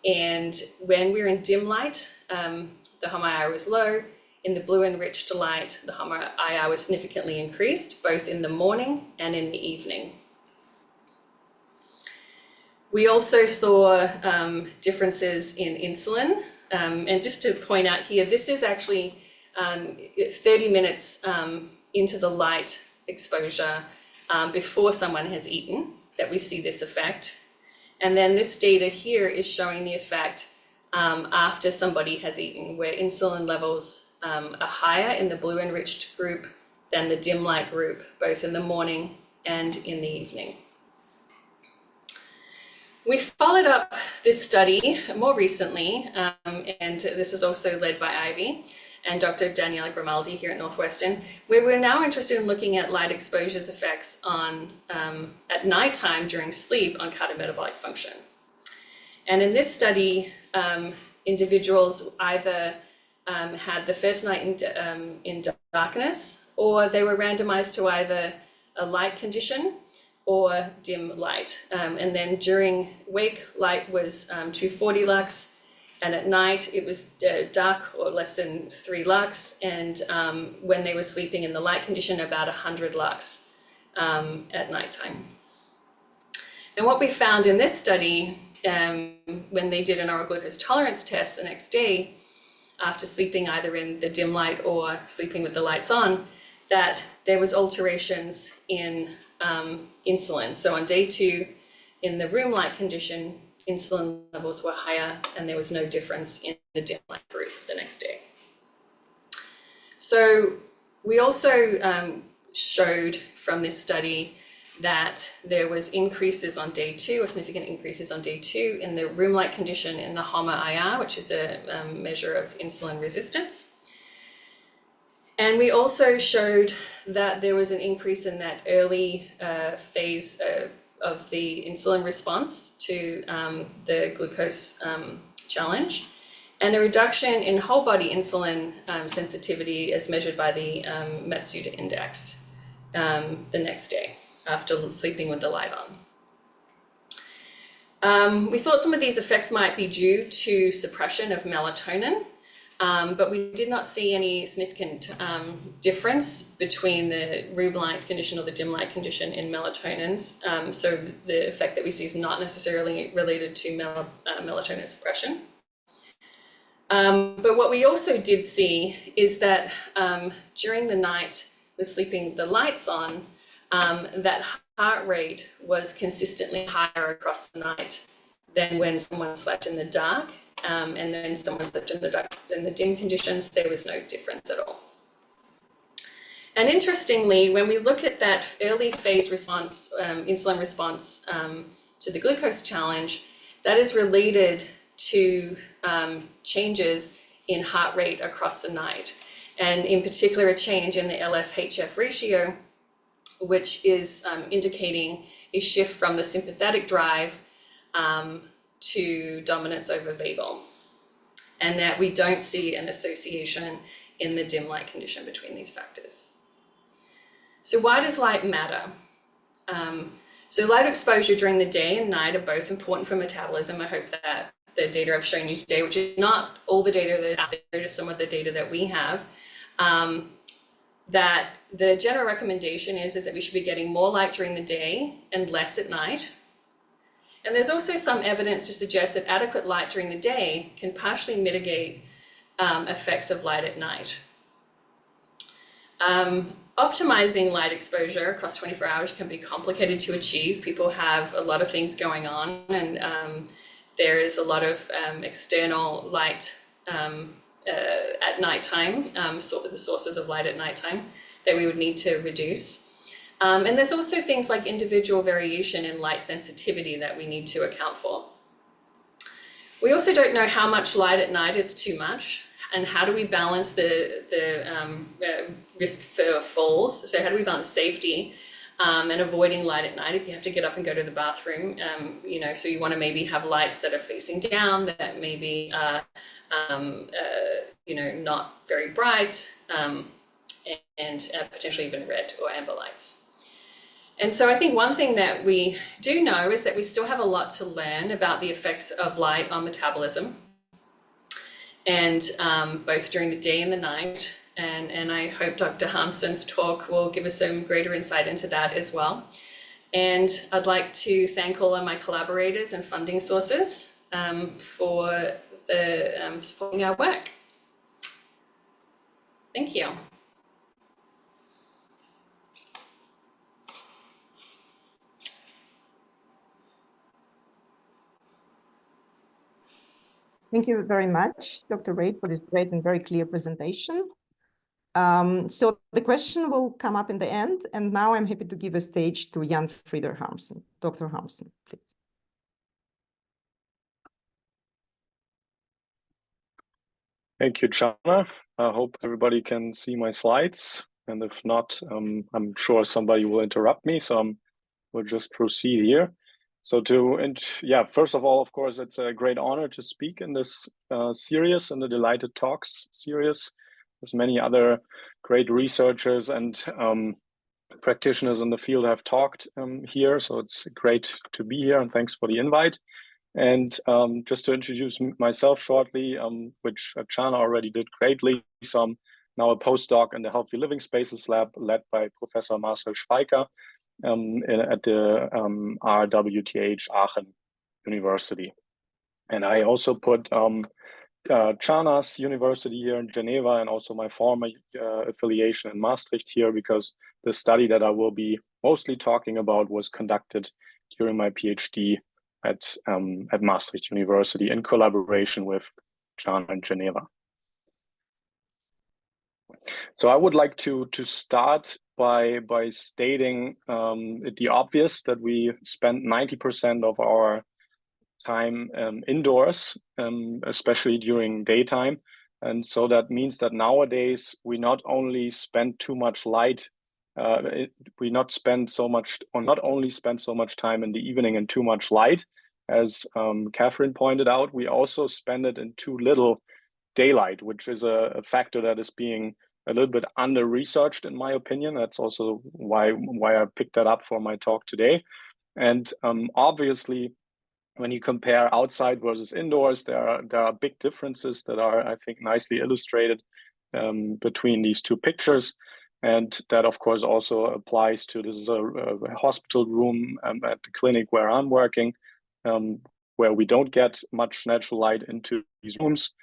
And when we were in dim light, the HOMA-IR was low. In the blue enriched light, the HOMA-IR was significantly increased, both in the morning and in the evening. We also saw differences in insulin. And just to point out here, this is actually 30 minutes into the light exposure before someone has eaten that we see this effect. And then this data here is showing the effect after somebody has eaten, where insulin levels are higher in the blue enriched group than the dim light group, both in the morning and in the evening. We followed up this study more recently, and this is also led by Ivy and Dr. Daniela Grimaldi here at Northwestern, where we're now interested in looking at light exposure's effects on at nighttime during sleep on cardiometabolic function. And in this study, individuals either had the first night in darkness, or they were randomized to either a light condition or dim light. And then during wake, light was 240 lux, and at night it was dark or less than 3 lux, and when they were sleeping in the light condition, about 100 lux at nighttime. And what we found in this study, when they did an oral glucose tolerance test the next day, after sleeping either in the dim light or sleeping with the lights on, that there was alterations in insulin. So on day 2, in the room light condition, insulin levels were higher, and there was no difference in the dim light group the next day. So we also showed from this study that there was increases on day 2, or significant increases on day 2 in the room light condition in the HOMA-IR, which is a measure of insulin resistance. And we also showed that there was an increase in that early phase of the insulin response to the glucose challenge, and a reduction in whole body insulin sensitivity as measured by the Matsuda index the next day after sleeping with the light on. We thought some of these effects might be due to suppression of melatonin, but we did not see any significant difference between the room light condition or the dim light condition in melatonins. So the effect that we see is not necessarily related to melatonin suppression. But what we also did see is that during the night with sleeping the lights on, that heart rate was consistently higher across the night than when someone slept in the dark. And then someone slept in the dim conditions, there was no difference at all. And interestingly, when we look at that early phase response, insulin response to the glucose challenge, that is related to changes in heart rate across the night, and in particular a change in the LF-HF ratio, which is indicating a shift from the sympathetic drive to dominance over vagal, and that we don't see an association in the dim light condition between these factors. So why does light matter? So light exposure during the day and night are both important for metabolism. I hope that the data I've shown you today, which is not all the data that out there, just some of the data that we have, that the general recommendation is that we should be getting more light during the day and less at night. And there's also some evidence to suggest that adequate light during the day can partially mitigate effects of light at night. Optimizing light exposure across 24 hours can be complicated to achieve. People have a lot of things going on, and there is a lot of external light at nighttime, sort of the sources of light at nighttime that we would need to reduce. And there's also things like individual variation in light sensitivity that we need to account for. We also don't know how much light at night is too much, and how do we balance the risk for falls. So how do we balance safety and avoiding light at night if you have to get up and go to the bathroom? You know, so you want to maybe have lights that are facing down, that maybe are you know, not very bright, and potentially even red or amber lights. And so I think one thing that we do know is that we still have a lot to learn about the effects of light on metabolism, and both during the day and the night. And I hope Dr. Harmson's talk will give us some greater insight into that as well. And I'd like to thank all of my collaborators and funding sources for supporting our work. Thank you. Thank you very much, Dr. Reid, for this great and very clear presentation. So the question will come up in the end, and now I'm happy to give a stage to Jan Frieder Harmsen. Dr. Harmsen, please. Thank you, Jana. I hope everybody can see my slides, and if not, I'm sure somebody will interrupt me, so we'll just proceed here. So first of all, of course, it's a great honor to speak in this series, in the DeLIGHTed Talks series. There's many other great researchers and practitioners in the field have talked here, so it's great to be here, and thanks for the invite. And just to introduce myself shortly, which Jana already did greatly. So I'm now a postdoc in the Healthy Living Spaces Lab led by Professor Marcel Schweiker at the RWTH Aachen University. And I also put Jana's university here in Geneva and also my former affiliation in Maastricht here, because the study that I will be mostly talking about was conducted during my PhD at Maastricht University in collaboration with Jana in Geneva. So I would like to start by stating the obvious, that we spend 90% of our time indoors, especially during daytime. And so that means that nowadays we not only spend too much light, we not only spend so much time in the evening in too much light, as Catherine pointed out, we also spend it in too little daylight, which is a factor that is being a little bit under-researched, in my opinion. That's also why I picked that up for my talk today. And obviously, when you compare outside versus indoors, there are big differences that are, I think, nicely illustrated between these two pictures. And that, of course, also applies to, this is a hospital room at the clinic where I'm working, where we don't get much natural light into these rooms,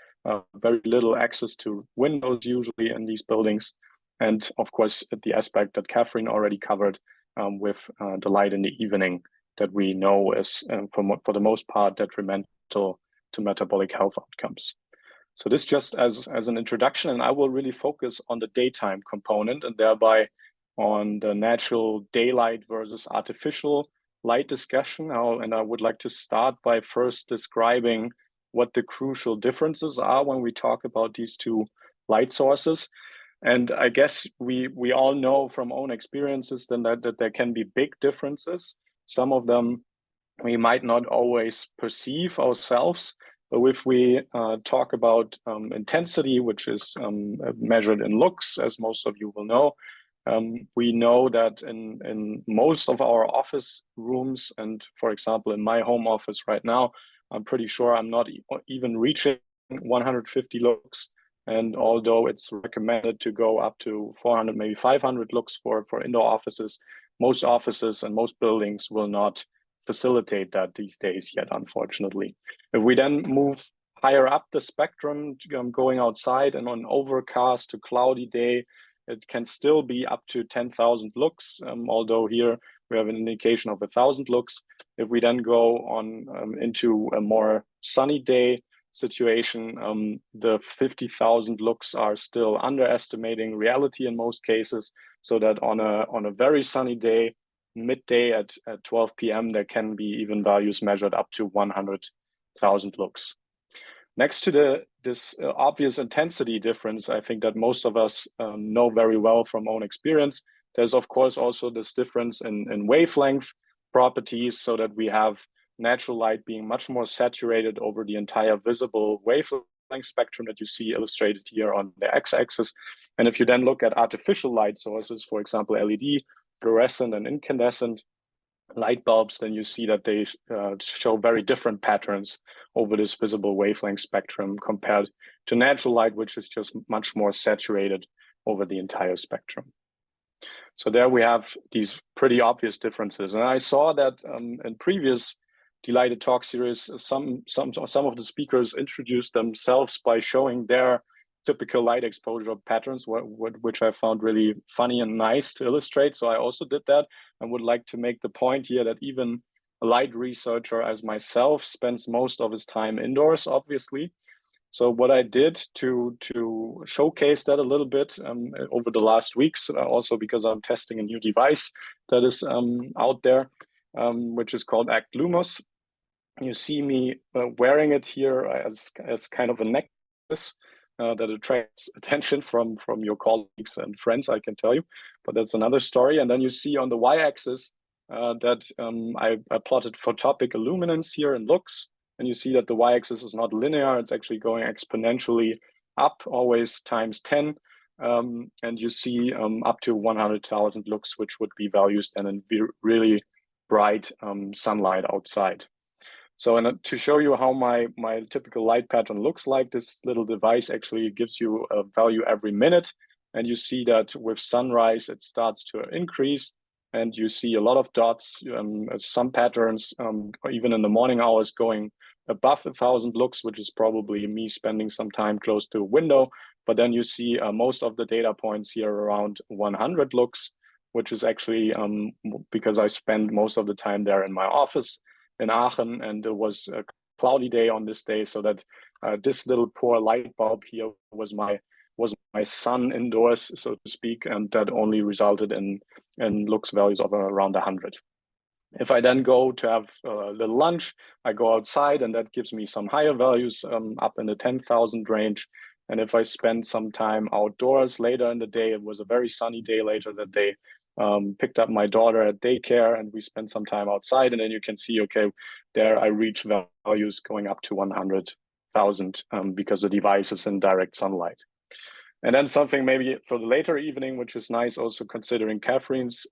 very little access to windows usually in these buildings. And of course, the aspect that Catherine already covered with the light in the evening, that we know is, for the most part, detrimental to metabolic health outcomes. So this just as an introduction, and I will really focus on the daytime component and thereby on the natural daylight versus artificial light discussion. And I would like to start by first describing what the crucial differences are when we talk about these two light sources. And I guess we all know from own experiences then that there can be big differences. Some of them we might not always perceive ourselves, but if we talk about intensity, which is measured in lux, as most of you will know, we know that in most of our office rooms, and for example, in my home office right now, I'm pretty sure I'm not even reaching 150 lux. And although it's recommended to go up to 400, maybe 500 lux for indoor offices, most offices and most buildings will not facilitate that these days yet, unfortunately. If we then move higher up the spectrum, going outside and on an overcast to cloudy day, it can still be up to 10,000 lux, although here we have an indication of 1,000 lux. If we then go on into a more sunny day situation, the 50,000 lux are still underestimating reality in most cases, so that on a very sunny day, midday at 12 p.m., there can be even values measured up to 100,000 lux. Next to this obvious intensity difference, I think that most of us know very well from own experience, there's of course also this difference in wavelength properties, so that we have natural light being much more saturated over the entire visible wavelength spectrum that you see illustrated here on the x-axis. And if you then look at artificial light sources, for example, LED, fluorescent and incandescent light bulbs, then you see that they show very different patterns over this visible wavelength spectrum compared to natural light, which is just much more saturated over the entire spectrum. So there we have these pretty obvious differences. And I saw that in previous DeLIGHTed talk series, some of the speakers introduced themselves by showing their typical light exposure patterns, which I found really funny and nice to illustrate. So I also did that and would like to make the point here that even a light researcher as myself spends most of his time indoors, obviously. So what I did to showcase that a little bit over the last weeks, also because I'm testing a new device that is out there, which is called Act Lumos. You see me wearing it here as kind of a necklace that attracts attention from your colleagues and friends, I can tell you, but that's another story. And then you see on the y-axis that I plotted photopic illuminance here in lux, and you see that the y-axis is not linear, it's actually going exponentially up, always times 10, and you see up to 100,000 lux, which would be values then in really bright sunlight outside. So to show you how my typical light pattern looks like, this little device actually gives you a value every minute. And you see that with sunrise, it starts to increase. And you see a lot of dots, some patterns, even in the morning hours going above 1,000 lux, which is probably me spending some time close to a window. But then you see most of the data points here around 100 lux, which is actually because I spend most of the time there in my office in Aachen, and it was a cloudy day on this day, so that this little poor light bulb here was my sun indoors, so to speak, and that only resulted in lux values of around 100. If I then go to have a little lunch, I go outside, and that gives me some higher values up in the 10,000 range. And if I spend some time outdoors later in the day, it was a very sunny day later that day, picked up my daughter at daycare, and we spent some time outside, and then you can see, okay, there I reach values going up to 100,000 because the device is in direct sunlight. And then something maybe for the later evening, which is nice, also considering Catherine's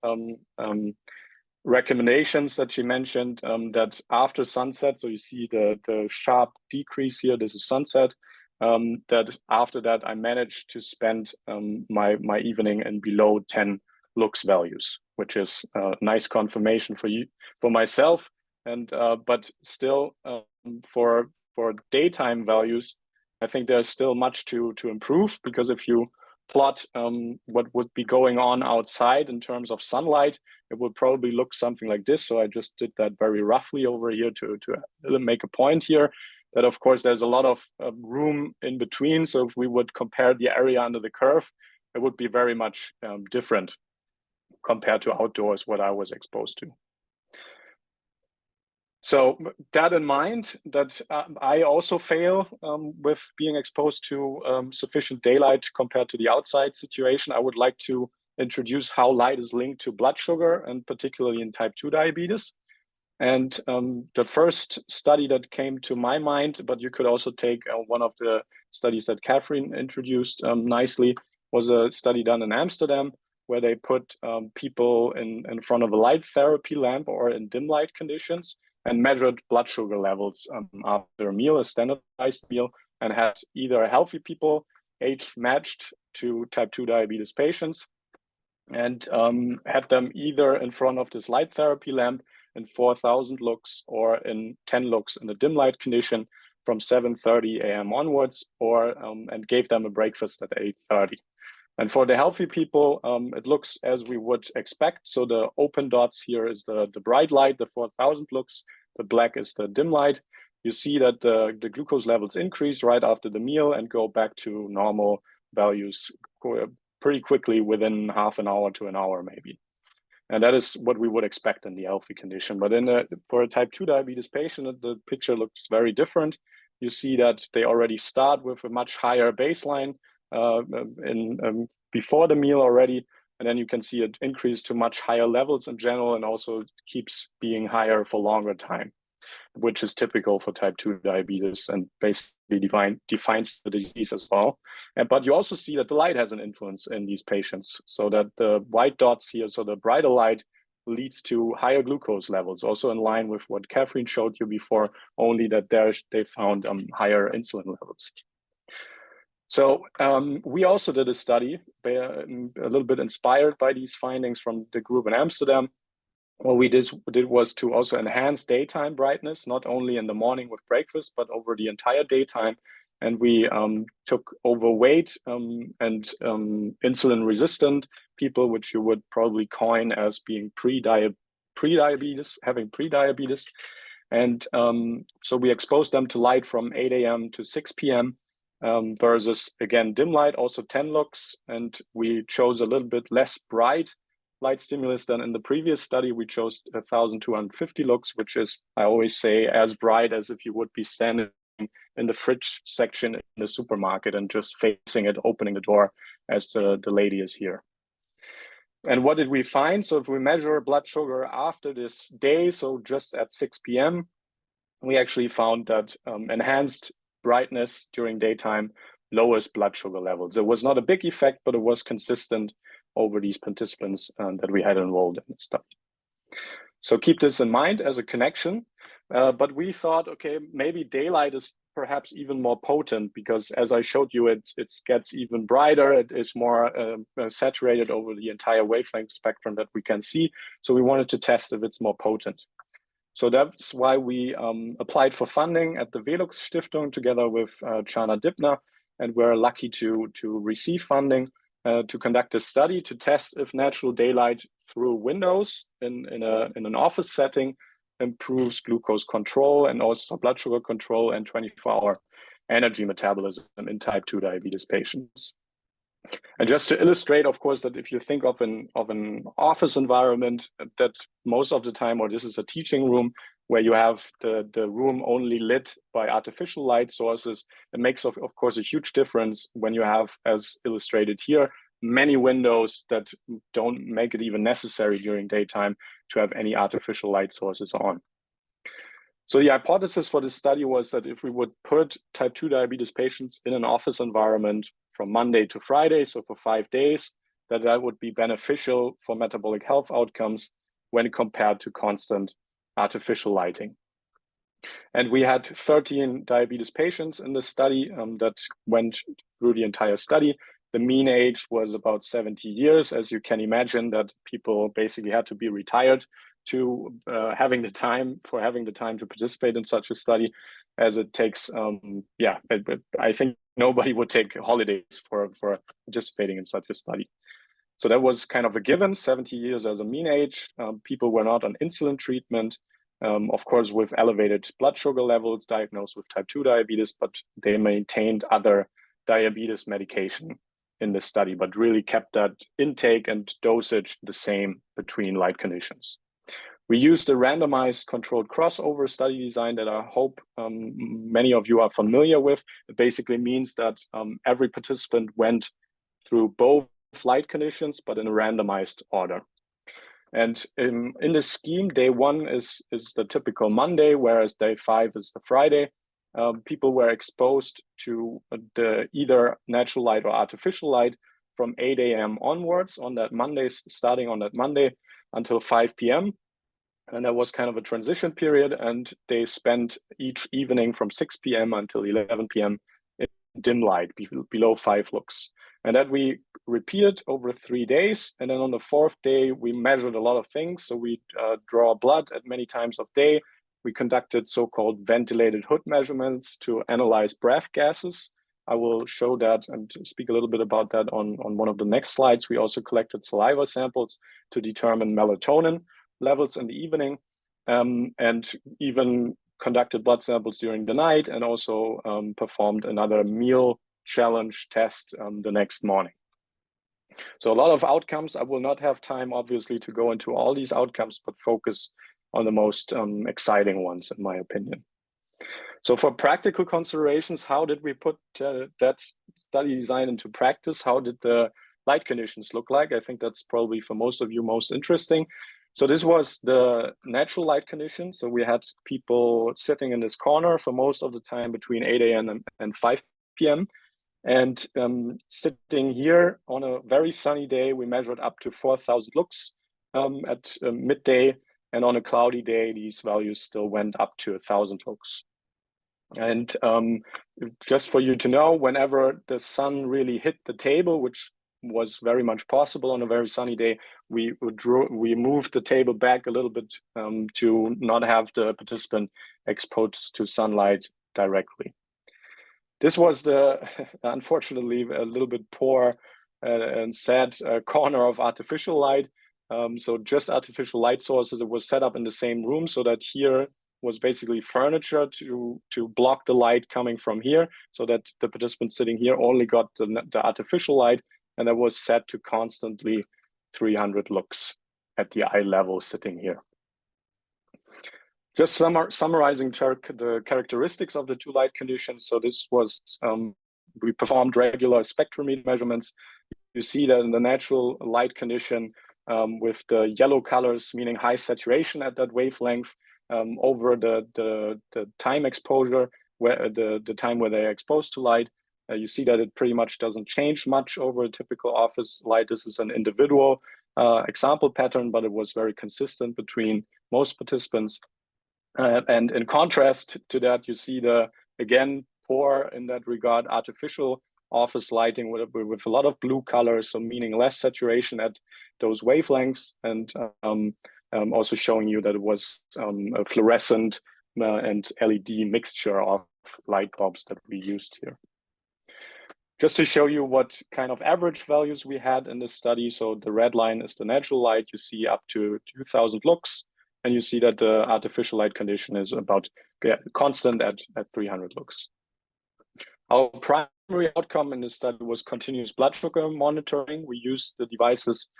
recommendations that she mentioned, that after sunset, so you see the sharp decrease here, this is sunset, that after that I managed to spend my evening in below 10 lux values, which is a nice confirmation for myself. And but still, for daytime values, I think there's still much to improve, because if you plot what would be going on outside in terms of sunlight, it would probably look something like this. So I just did that very roughly over here to make a point here that, of course, there's a lot of room in between. So if we would compare the area under the curve, it would be very much different compared to outdoors, what I was exposed to. So that in mind, that I also fail with being exposed to sufficient daylight compared to the outside situation, I would like to introduce how light is linked to blood sugar, and particularly in type 2 diabetes. And the first study that came to my mind, but you could also take one of the studies that Catherine introduced nicely, was a study done in Amsterdam, where they put people in front of a light therapy lamp or in dim light conditions, and measured blood sugar levels after a meal, a standardized meal, and had either healthy people, age matched to type 2 diabetes patients, and had them either in front of this light therapy lamp in 4,000 lux or in 10 lux in the dim light condition from 7:30 a.m. onwards, or and gave them a breakfast at 8:30. And for the healthy people, it looks as we would expect. So the open dots here is the bright light, the 4,000 lux. The black is the dim light. You see that the glucose levels increase right after the meal and go back to normal values pretty quickly within half an hour to an hour maybe. And that is what we would expect in the healthy condition. But for a type 2 diabetes patient, the picture looks very different. You see that they already start with a much higher baseline before the meal already, and then you can see it increase to much higher levels in general, and also keeps being higher for longer time, which is typical for type 2 diabetes and basically defines the disease as well. But you also see that the light has an influence in these patients, so that the white dots here, so the brighter light, leads to higher glucose levels, also in line with what Catherine showed you before, only that there they found higher insulin levels. So we also did a study, a little bit inspired by these findings from the group in Amsterdam. What we did was to also enhance daytime brightness, not only in the morning with breakfast, but over the entire daytime. And we took overweight and insulin-resistant people, which you would probably coin as being pre-diabetes, having pre-diabetes. And so we exposed them to light from 8 a.m. to 6 p.m. Versus, again, dim light, also 10 lux. And we chose a little bit less bright light stimulus than in the previous study. We chose 1,250 lux, which is, I always say, as bright as if you would be standing in the fridge section in the supermarket and just facing it, opening the door as the lady is here. And what did we find? So if we measure blood sugar after this day, so just at 6 p.m., we actually found that enhanced brightness during daytime lowers blood sugar levels. It was not a big effect, but it was consistent over these participants that we had enrolled in the study. So keep this in mind as a connection. But we thought, okay, maybe daylight is perhaps even more potent because, as I showed you, it gets even brighter. It is more saturated over the entire wavelength spectrum that we can see. So we wanted to test if it's more potent. So that's why we applied for funding at the Velux Stiftung together with Chana Dibna, and we're lucky to receive funding to conduct a study to test if natural daylight through windows in an office setting improves glucose control and also blood sugar control and 24-hour energy metabolism in type 2 diabetes patients. And just to illustrate, of course, that if you think of an office environment that most of the time, or this is a teaching room where you have the room only lit by artificial light sources, it makes, of course, a huge difference when you have, as illustrated here, many windows that don't make it even necessary during daytime to have any artificial light sources on. So the hypothesis for this study was that if we would put type 2 diabetes patients in an office environment from Monday to Friday, so for 5 days, that would be beneficial for metabolic health outcomes when compared to constant artificial lighting. And we had 13 diabetes patients in the study that went through the entire study. The mean age was about 70 years. As you can imagine, that people basically had to be retired to having the time to participate in such a study, as it takes, I think nobody would take holidays for participating in such a study. So that was kind of a given, 70 years as a mean age. People were not on insulin treatment, of course, with elevated blood sugar levels, diagnosed with type 2 diabetes, but they maintained other diabetes medication in the study, but really kept that intake and dosage the same between light conditions. We used a randomized controlled crossover study design that I hope many of you are familiar with. It basically means that every participant went through both light conditions, but in a randomized order. And in this scheme, day 1 is the typical Monday, whereas day 5 is the Friday. People were exposed to the either natural light or artificial light from 8 a.m. onwards on that Monday, starting on that Monday until 5 p.m. And that was kind of a transition period. And they spent each evening from 6 p.m. until 11 p.m. in dim light, below 5 lux. And that we repeated over 3 days. And then on the 4th day, we measured a lot of things. So we draw blood at many times of day. We conducted so-called ventilated hood measurements to analyze breath gases. I will show that and speak a little bit about that on one of the next slides. We also collected saliva samples to determine melatonin levels in the evening, and even conducted blood samples during the night, and also performed another meal challenge test the next morning. So a lot of outcomes. I will not have time, obviously, to go into all these outcomes, but focus on the most exciting ones, in my opinion. So for practical considerations, how did we put that study design into practice? How did the light conditions look like? I think that's probably for most of you most interesting. So this was the natural light conditions. So we had people sitting in this corner for most of the time between 8 a.m. and 5 p.m. And sitting here on a very sunny day, we measured up to 4,000 lux at midday. And on a cloudy day, these values still went up to 1,000 lux. And just for you to know, whenever the sun really hit the table, which was very much possible on a very sunny day, we moved the table back a little bit to not have the participant exposed to sunlight directly. This was the, unfortunately, a little bit poor and sad corner of artificial light. So just artificial light sources, it was set up in the same room so that here was basically furniture to block the light coming from here, so that the participant sitting here only got the artificial light, and that was set to constantly 300 lux at the eye level sitting here. Just summarizing the characteristics of the two light conditions. So this was, we performed regular spectrometer measurements. You see that in the natural light condition with the yellow colors, meaning high saturation at that wavelength, over the time exposure, where the time where they're exposed to light, you see that it pretty much doesn't change much over a typical office light. This is an individual example pattern, but it was very consistent between most participants. And in contrast to that, you see the, again, poor in that regard, artificial office lighting with a lot of blue colors, so meaning less saturation at those wavelengths, and also showing you that it was a fluorescent and LED mixture of light bulbs that we used here. Just to show you what kind of average values we had in this study. So the red line is the natural light. You see up to 2000 lux, and you see that the artificial light condition is about constant at 300 lux. Our primary outcome in this study was continuous blood sugar monitoring. We used the devices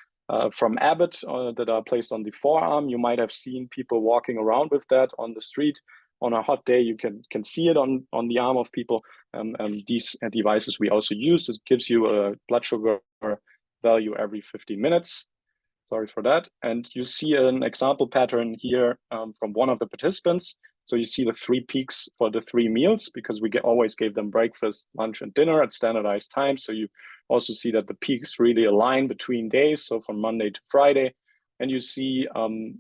from Abbott that are placed on the forearm. You might have seen people walking around with that on the street. On a hot day, you can see it on the arm of people. These devices we also use. It gives you a blood sugar value every 15 minutes. Sorry for that. And you see an example pattern here from one of the participants. So you see the 3 peaks for the 3 meals, because we always gave them breakfast, lunch, and dinner at standardized times. So you also see that the peaks really align between days, so from Monday to Friday. And you see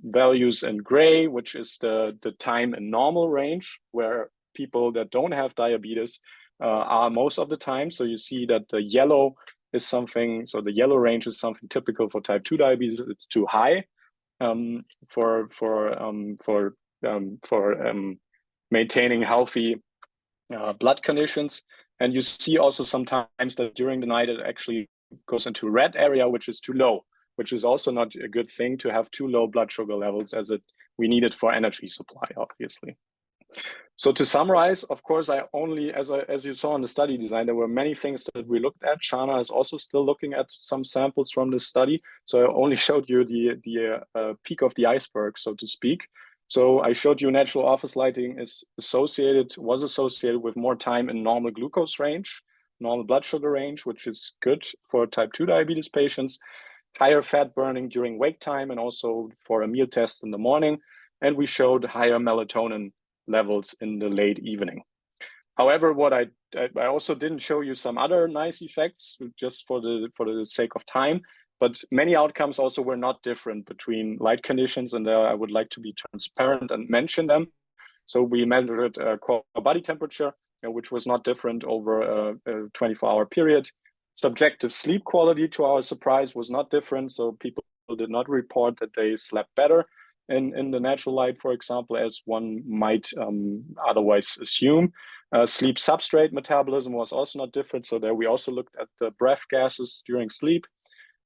values in gray, which is the time in normal range, where people that don't have diabetes are most of the time. So you see that the yellow is something, so the yellow range is something typical for type 2 diabetes. It's too high for maintaining healthy blood conditions. And you see also sometimes that during the night it actually goes into red area, which is too low, which is also not a good thing to have too low blood sugar levels, as we need it for energy supply, obviously. So to summarize, of course, as you saw in the study design, there were many things that we looked at. Shana is also still looking at some samples from this study. So I only showed you the peak of the iceberg, so to speak. So I showed you natural office lighting was associated with more time in normal glucose range, normal blood sugar range, which is good for type 2 diabetes patients, higher fat burning during wake time, and also for a meal test in the morning. And we showed higher melatonin levels in the late evening. However, what I also didn't show you some other nice effects, just for the sake of time, but many outcomes also were not different between light conditions, and there I would like to be transparent and mention them. So we measured core body temperature, which was not different over a 24-hour period. Subjective sleep quality, to our surprise, was not different. So people did not report that they slept better in the natural light, for example, as one might otherwise assume. Sleep substrate metabolism was also not different. So there we also looked at the breath gases during sleep.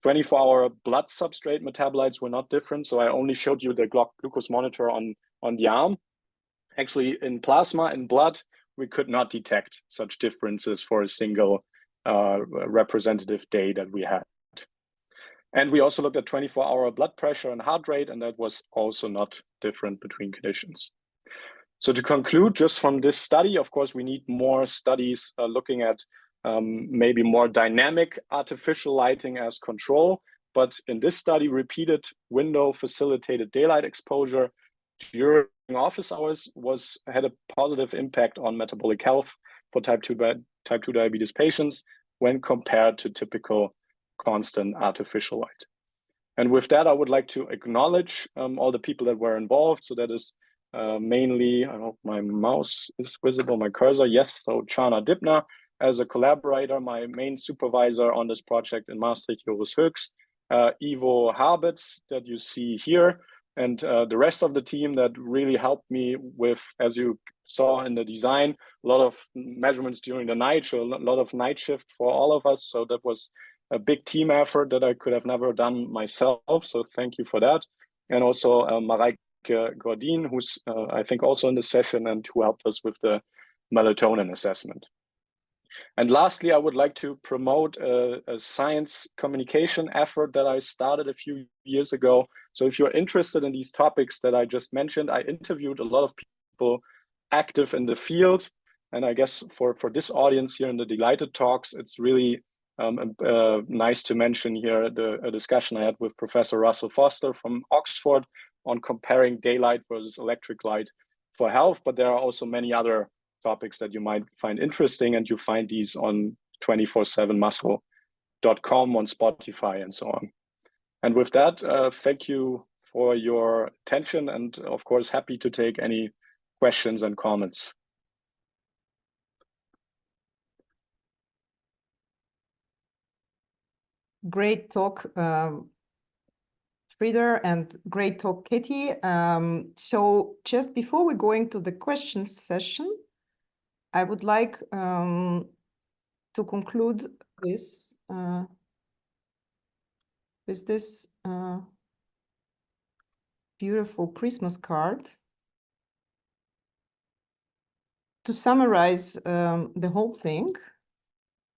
24-hour blood substrate metabolites were not different. So I only showed you the glucose monitor on the arm. Actually, in plasma and blood, we could not detect such differences for a single representative day that we had. And we also looked at 24-hour blood pressure and heart rate, and that was also not different between conditions. So to conclude, just from this study, of course, we need more studies looking at maybe more dynamic artificial lighting as control. But in this study, repeated window facilitated daylight exposure during office hours had a positive impact on metabolic health for type 2 diabetes patients when compared to typical constant artificial light. And with that, I would like to acknowledge all the people that were involved. So that is mainly, I hope my mouse is visible, my cursor, yes, so Chana Dibna as a collaborator, my main supervisor on this project in Maastricht, Joris Höchst, Ivo Habitz that you see here, and the rest of the team that really helped me with, as you saw in the design, a lot of measurements during the night, so a lot of night shift for all of us. So that was a big team effort that I could have never done myself. So thank you for that. And also Mareike Gordin, who's I think also in the session and who helped us with the melatonin assessment. And lastly, I would like to promote a science communication effort that I started a few years ago. So if you're interested in these topics that I just mentioned, I interviewed a lot of people active in the field. And I guess for this audience here in the DeLIGHTed talks, it's really nice to mention here a discussion I had with Professor Russell Foster from Oxford on comparing daylight versus electric light for health. But there are also many other topics that you might find interesting, and you find these on 247muscle.com, on Spotify, and so on. And with that, thank you for your attention, and of course, happy to take any questions and comments. Great talk, Frieder, and great talk, Katie. So just before we go into the questions session, I would like to conclude this with this beautiful Christmas card. To summarize the whole thing,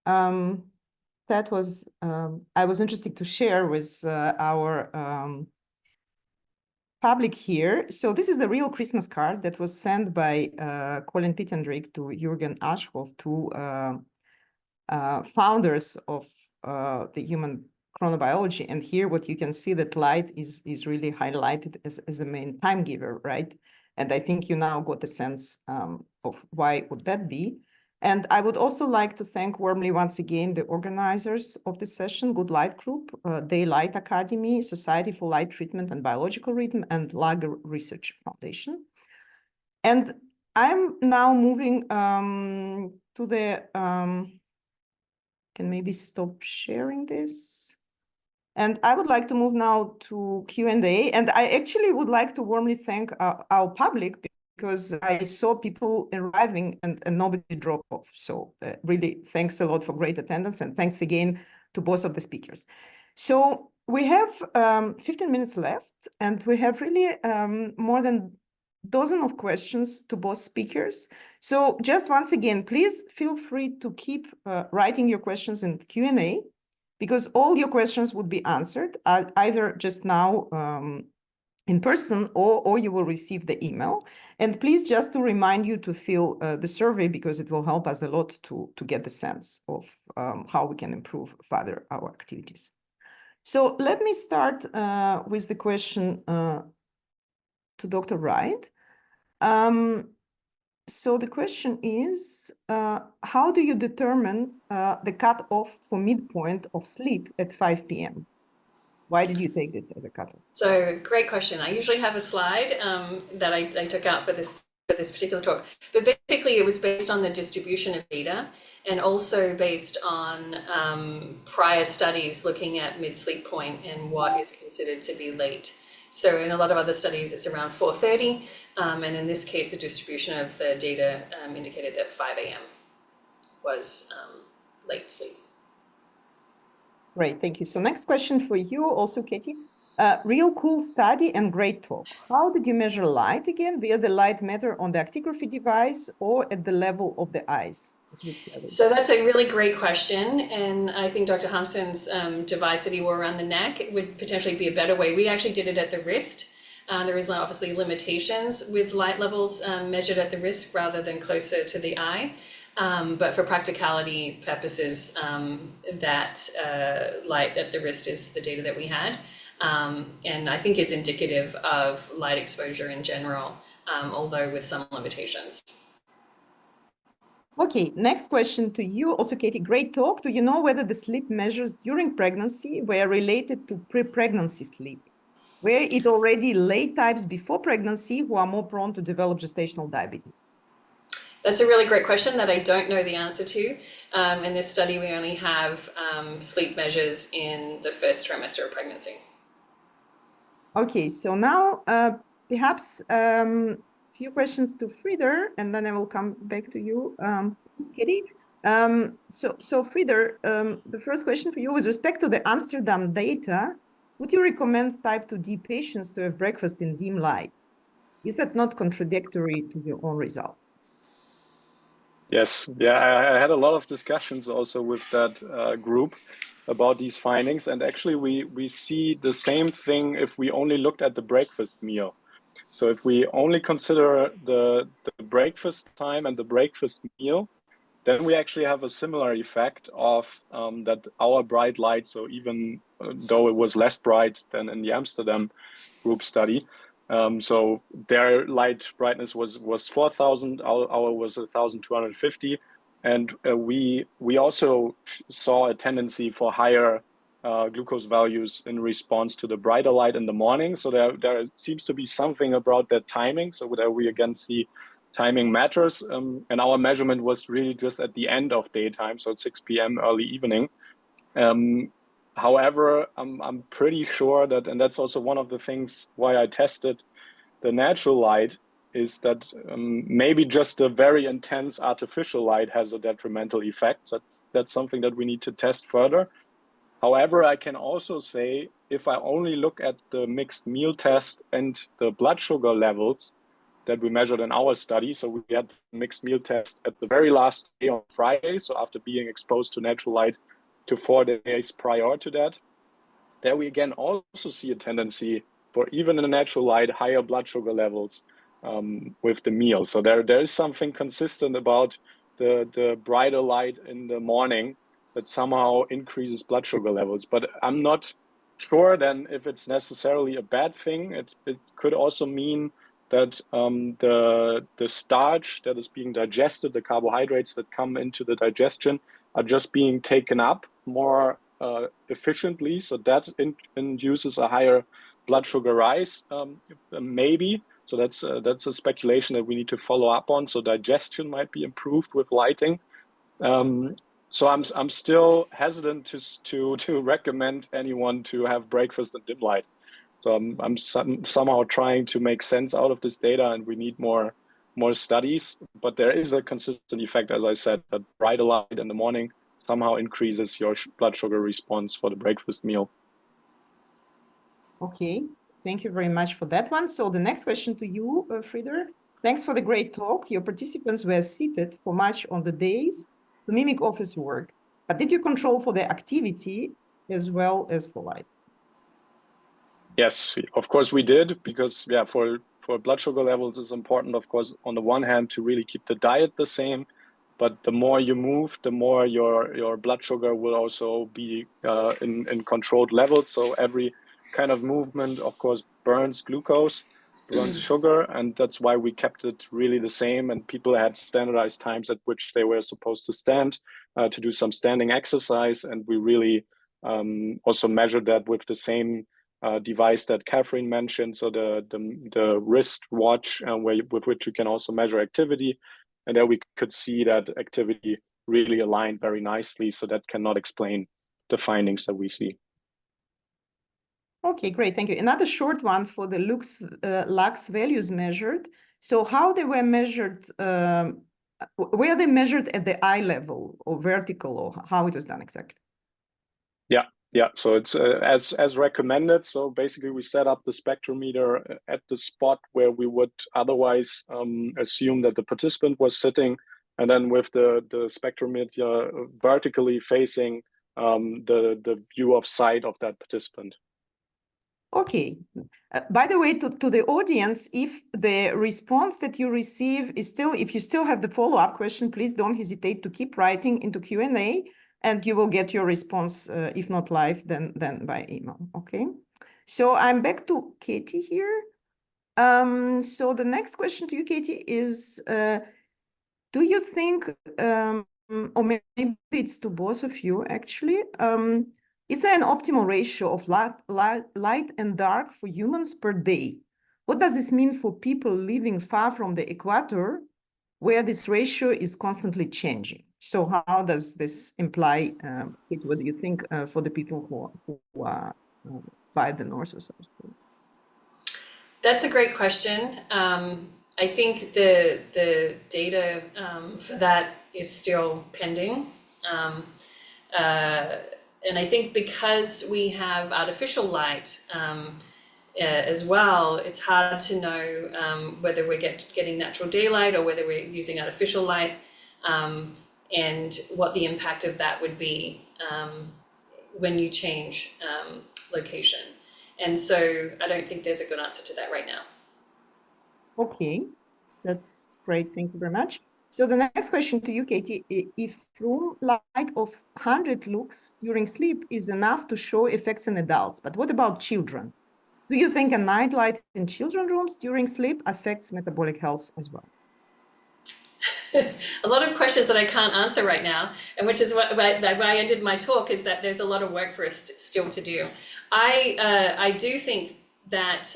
that was I was interested to share with our public here. So this is a real Christmas card that was sent by Colin Pittendrick to Jürgen Aschhoff, two founders of the human chronobiology. And here what you can see that light is really highlighted as the main time giver, right? And I think you now got a sense of why would that be. And I would also like to thank warmly once again the organizers of the session, Good Light Group, DeLIGHTed Academy, Society for Light Treatment and Biological Rhythm, and Lager Research Foundation. And I'm now moving to the, can maybe stop sharing this. And I would like to move now to Q&A. And I actually would like to warmly thank our public, because I saw people arriving and nobody dropped off. So really, thanks a lot for great attendance, and thanks again to both of the speakers. So we have 15 minutes left, and we have really more than a dozen of questions to both speakers. So just once again, please feel free to keep writing your questions in Q&A, because all your questions would be answered either just now in person, or you will receive the email. And please, just to remind you to fill the survey, because it will help us a lot to get the sense of how we can improve further our activities. So let me start with the question to Dr. Wright. So the question is, how do you determine the cutoff for midpoint of sleep at 5 p.m.? Why did you take this as a cutoff? So great question. I usually have a slide that I took out for this particular talk, but basically it was based on the distribution of data, and also based on prior studies looking at mid-sleep point and what is considered to be late. So in a lot of other studies, it's around 4:30, and in this case, the distribution of the data indicated that 5 a.m. was late sleep. Great, thank you. So next question for you also, Katie. Real cool study and great talk. How did you measure light again, via the light meter on the actigraphy device or at the level of the eyes? So that's a really great question. And I think Dr. Hampson's device that he wore around the neck would potentially be a better way. We actually did it at the wrist. There is obviously limitations with light levels measured at the wrist rather than closer to the eye. But for practicality purposes, that light at the wrist is the data that we had. And I think is indicative of light exposure in general, although with some limitations. Okay, next question to you, also Katie, great talk. Do you know whether the sleep measures during pregnancy were related to pre-pregnancy sleep? Were it already late types before pregnancy who are more prone to develop gestational diabetes? That's a really great question that I don't know the answer to. In this study, we only have sleep measures in the first trimester of pregnancy. Okay, so now perhaps a few questions to Frieder, and then I will come back to you, Katie. So Frieder, the first question for you, with respect to the Amsterdam data, would you recommend type 2D patients to have breakfast in dim light? Is that not contradictory to your own results? Yes, yeah, I had a lot of discussions also with that group about these findings, and actually we see the same thing if we only looked at the breakfast meal. So if we only consider the breakfast time and the breakfast meal, then we actually have a similar effect of that our bright light, so even though it was less bright than in the Amsterdam group study, so their light brightness was 4,000, our was 1,250, and we also saw a tendency for higher glucose values in response to the brighter light in the morning. So there seems to be something about that timing. So there we again see timing matters, and our measurement was really just at the end of daytime, so at 6 p.m. early evening. However, I'm pretty sure that, and that's also one of the things why I tested the natural light, is that maybe just a very intense artificial light has a detrimental effect. That's something that we need to test further. However, I can also say, if I only look at the mixed meal test and the blood sugar levels that we measured in our study, so we had the mixed meal test at the very last day on Friday, so after being exposed to natural light to 4 days prior to that, there we again also see a tendency for, even in the natural light, higher blood sugar levels with the meal. So there is something consistent about the brighter light in the morning that somehow increases blood sugar levels. But I'm not sure then if it's necessarily a bad thing. It could also mean that the starch that is being digested, the carbohydrates that come into the digestion, are just being taken up more efficiently. So that induces a higher blood sugar rise, maybe. So that's a speculation that we need to follow up on. So digestion might be improved with lighting. So I'm still hesitant to recommend anyone to have breakfast in dim light. So I'm somehow trying to make sense out of this data, and we need more studies. But there is a consistent effect, as I said, that brighter light in the morning somehow increases your blood sugar response for the breakfast meal. Okay, thank you very much for that one. So the next question to you, Frieder. Thanks for the great talk. Your participants were seated for much on the days to mimic office work, but did you control for the activity as well as for lights? Yes, of course we did, because yeah, for blood sugar levels, it's important, of course, on the one hand to really keep the diet the same, but the more you move, the more your blood sugar will also be in controlled levels. So every kind of movement, of course, burns glucose, burns sugar, and that's why we kept it really the same. And people had standardized times at which they were supposed to stand to do some standing exercise, and we really also measured that with the same device that Catherine mentioned, so the wrist watch with which you can also measure activity, and there we could see that activity really aligned very nicely. So that cannot explain the findings that we see. Okay, great, thank you. Another short one for the lux values measured. So how they were measured? Were they measured at the eye level or vertical, or how it was done exactly? Yeah, so it's as recommended. So basically, we set up the spectrometer at the spot where we would otherwise assume that the participant was sitting, and then with the spectrometer vertically facing the view of sight of that participant. Okay. By the way, to the audience, if the response that you receive is still, if you still have the follow-up question, please don't hesitate to keep writing into Q&A, and you will get your response, if not live, then by email. Okay. So I'm back to Katie here. So the next question to you, Katie, is, do you think, or maybe it's to both of you actually, Is there an optimal ratio of light and dark for humans per day? What does this mean for people living far from the equator, where this ratio is constantly changing? So how does this imply, what do you think, for the people who are by the North or South Pole? That's a great question. I think the data for that is still pending. And I think because we have artificial light as well, it's hard to know whether we're getting natural daylight or whether we're using artificial light, and what the impact of that would be when you change location. And so I don't think there's a good answer to that right now. Okay, that's great. Thank you very much. So the next question to you, Katie, if room light of 100 lux during sleep is enough to show effects in adults, but what about children? Do you think a night light in children rooms during sleep affects metabolic health as well? A lot of questions that I can't answer right now, and which is why I ended my talk, is that there's a lot of work for us still to do. I do think that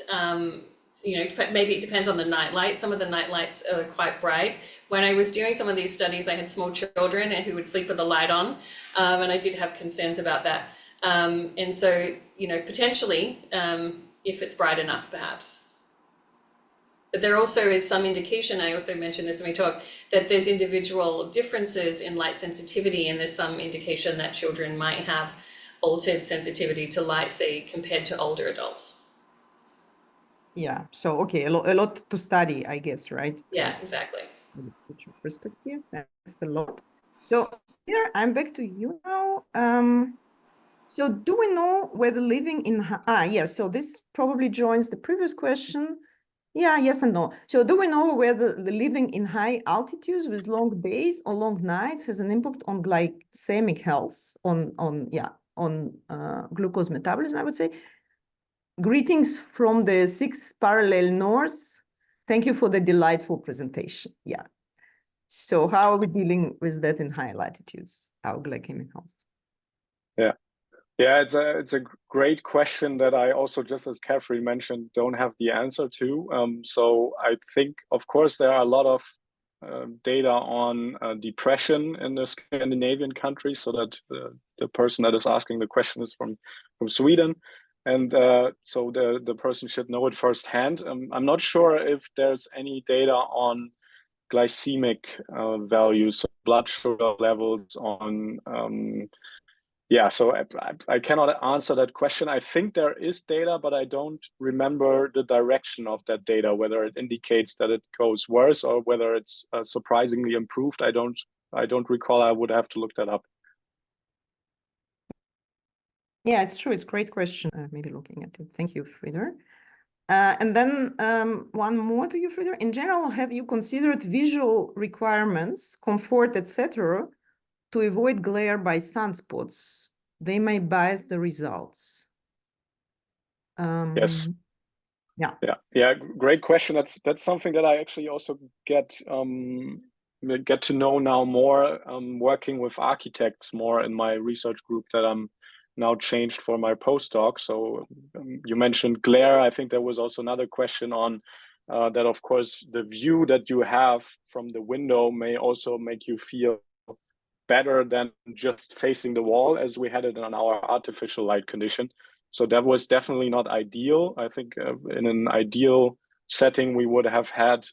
maybe it depends on the night light. Some of the night lights are quite bright. When I was doing some of these studies, I had small children who would sleep with the light on, and I did have concerns about that. And so, potentially, if it's bright enough, perhaps. But there also is some indication, I also mentioned this when we talked, that there's individual differences in light sensitivity, and there's some indication that children might have altered sensitivity to light, say, compared to older adults. Yeah, so okay, a lot to study, I guess, right? Yeah, exactly. Perspective, thanks a lot. So here, I'm back to you now. So do we know whether living in, so this probably joins the previous question. Yeah, yes and no. So do we know whether the living in high altitudes with long days or long nights has an impact on glycemic health, on glucose metabolism, I would say? Greetings from the 6th parallel north. Thank you for the delightful presentation. Yeah. So how are we dealing with that in high latitudes, our glycemic health? Yeah, it's a great question that I also, just as Catherine mentioned, don't have the answer to. So I think, of course, there are a lot of data on depression in the Scandinavian countries, so that the person that is asking the question is from Sweden. And so the person should know it firsthand. I'm not sure if there's any data on glycemic values, so blood sugar levels on so I cannot answer that question. I think there is data, but I don't remember the direction of that data, whether it indicates that it goes worse or whether it's surprisingly improved. I don't recall. I would have to look that up. Yeah, it's true. It's a great question. Maybe looking at it. Thank you, Frieder. And then one more to you, Frieder. In general, have you considered visual requirements, comfort, etc., to avoid glare by sunspots? They may bias the results. Yes. Yeah. Great question. That's something that I actually also get to know now more, working with architects more in my research group that I'm now changed for my postdoc. So you mentioned glare. I think there was also another question on that. Of course, the view that you have from the window may also make you feel better than just facing the wall, as we had it on our artificial light condition. So that was definitely not ideal. I think in an ideal setting, we would have had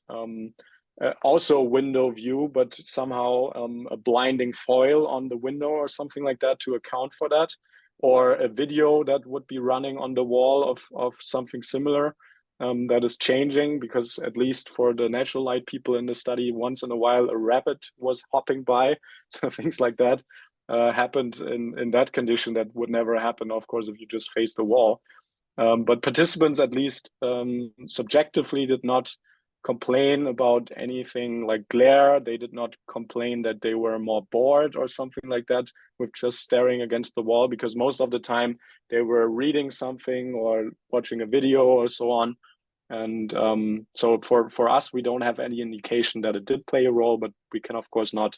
also a window view, but somehow a blinding foil on the window or something like that to account for that, or a video that would be running on the wall of something similar. That is changing, because at least for the natural light people in the study, once in a while a rabbit was hopping by. So things like that happened in that condition that would never happen, of course, if you just face the wall. But participants, at least subjectively, did not complain about anything like glare. They did not complain that they were more bored or something like that with just staring against the wall, because most of the time they were reading something or watching a video or so on. And so for us, we don't have any indication that it did play a role, but we can, of course, not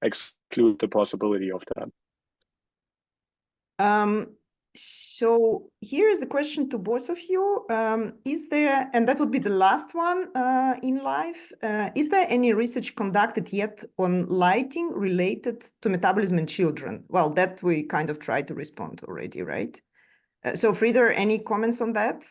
exclude the possibility of that. So here is the question to both of you. Is there, and that would be the last one in life, is there any research conducted yet on lighting related to metabolism in children? Well, that we kind of tried to respond already, right? So Frieder, any comments on that?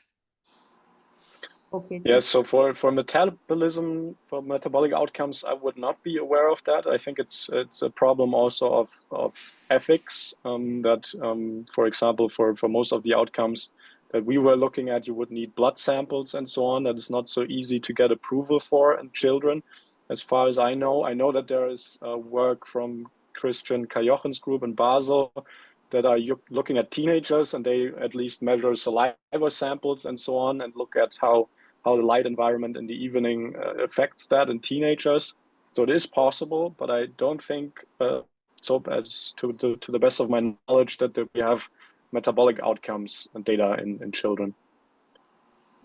Okay. Yes, so for metabolism, for metabolic outcomes, I would not be aware of that. I think it's a problem also of ethics, that for example, for most of the outcomes that we were looking at, you would need blood samples and so on. That is not so easy to get approval for in children. As far as I know that there is work from Christian Kajochen's group in Basel that are looking at teenagers, and they at least measure saliva samples and so on, and look at how the light environment in the evening affects that in teenagers. So it is possible, but I don't think, so as to the best of my knowledge, that we have metabolic outcomes and data in children.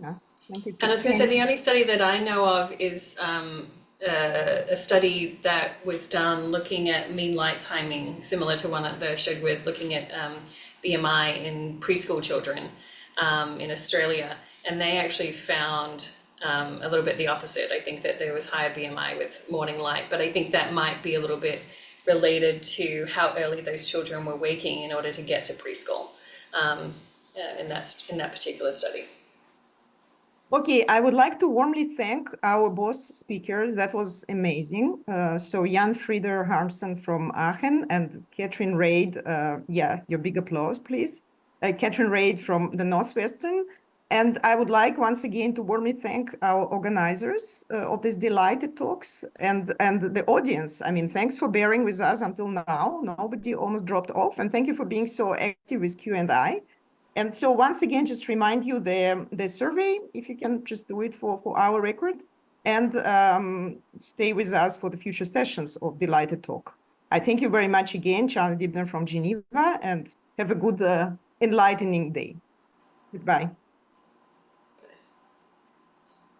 Yeah, thank you. And I was going to say, the only study that I know of is a study that was done looking at mean light timing, similar to one that I showed with looking at BMI in preschool children in Australia. And they actually found a little bit the opposite. I think that there was higher BMI with morning light, but I think that might be a little bit related to how early those children were waking in order to get to preschool in that particular study. Okay, I would like to warmly thank our both speakers. That was amazing. So Jan Frieder Harmsen from Aachen and Catherine Reid. Yeah, your big applause, please. Catherine Reid from the Northwestern. And I would like once again to warmly thank our organizers of these DeLIGHTed talks and the audience. I mean, thanks for bearing with us until now. Nobody almost dropped off. And thank you for being so active with Q&A. And so once again, just remind you the survey, if you can just do it for our record, and stay with us for the future sessions of DeLIGHTed Talk. I thank you very much again, Charlie Dibner from Geneva, and have a good enlightening day. Goodbye.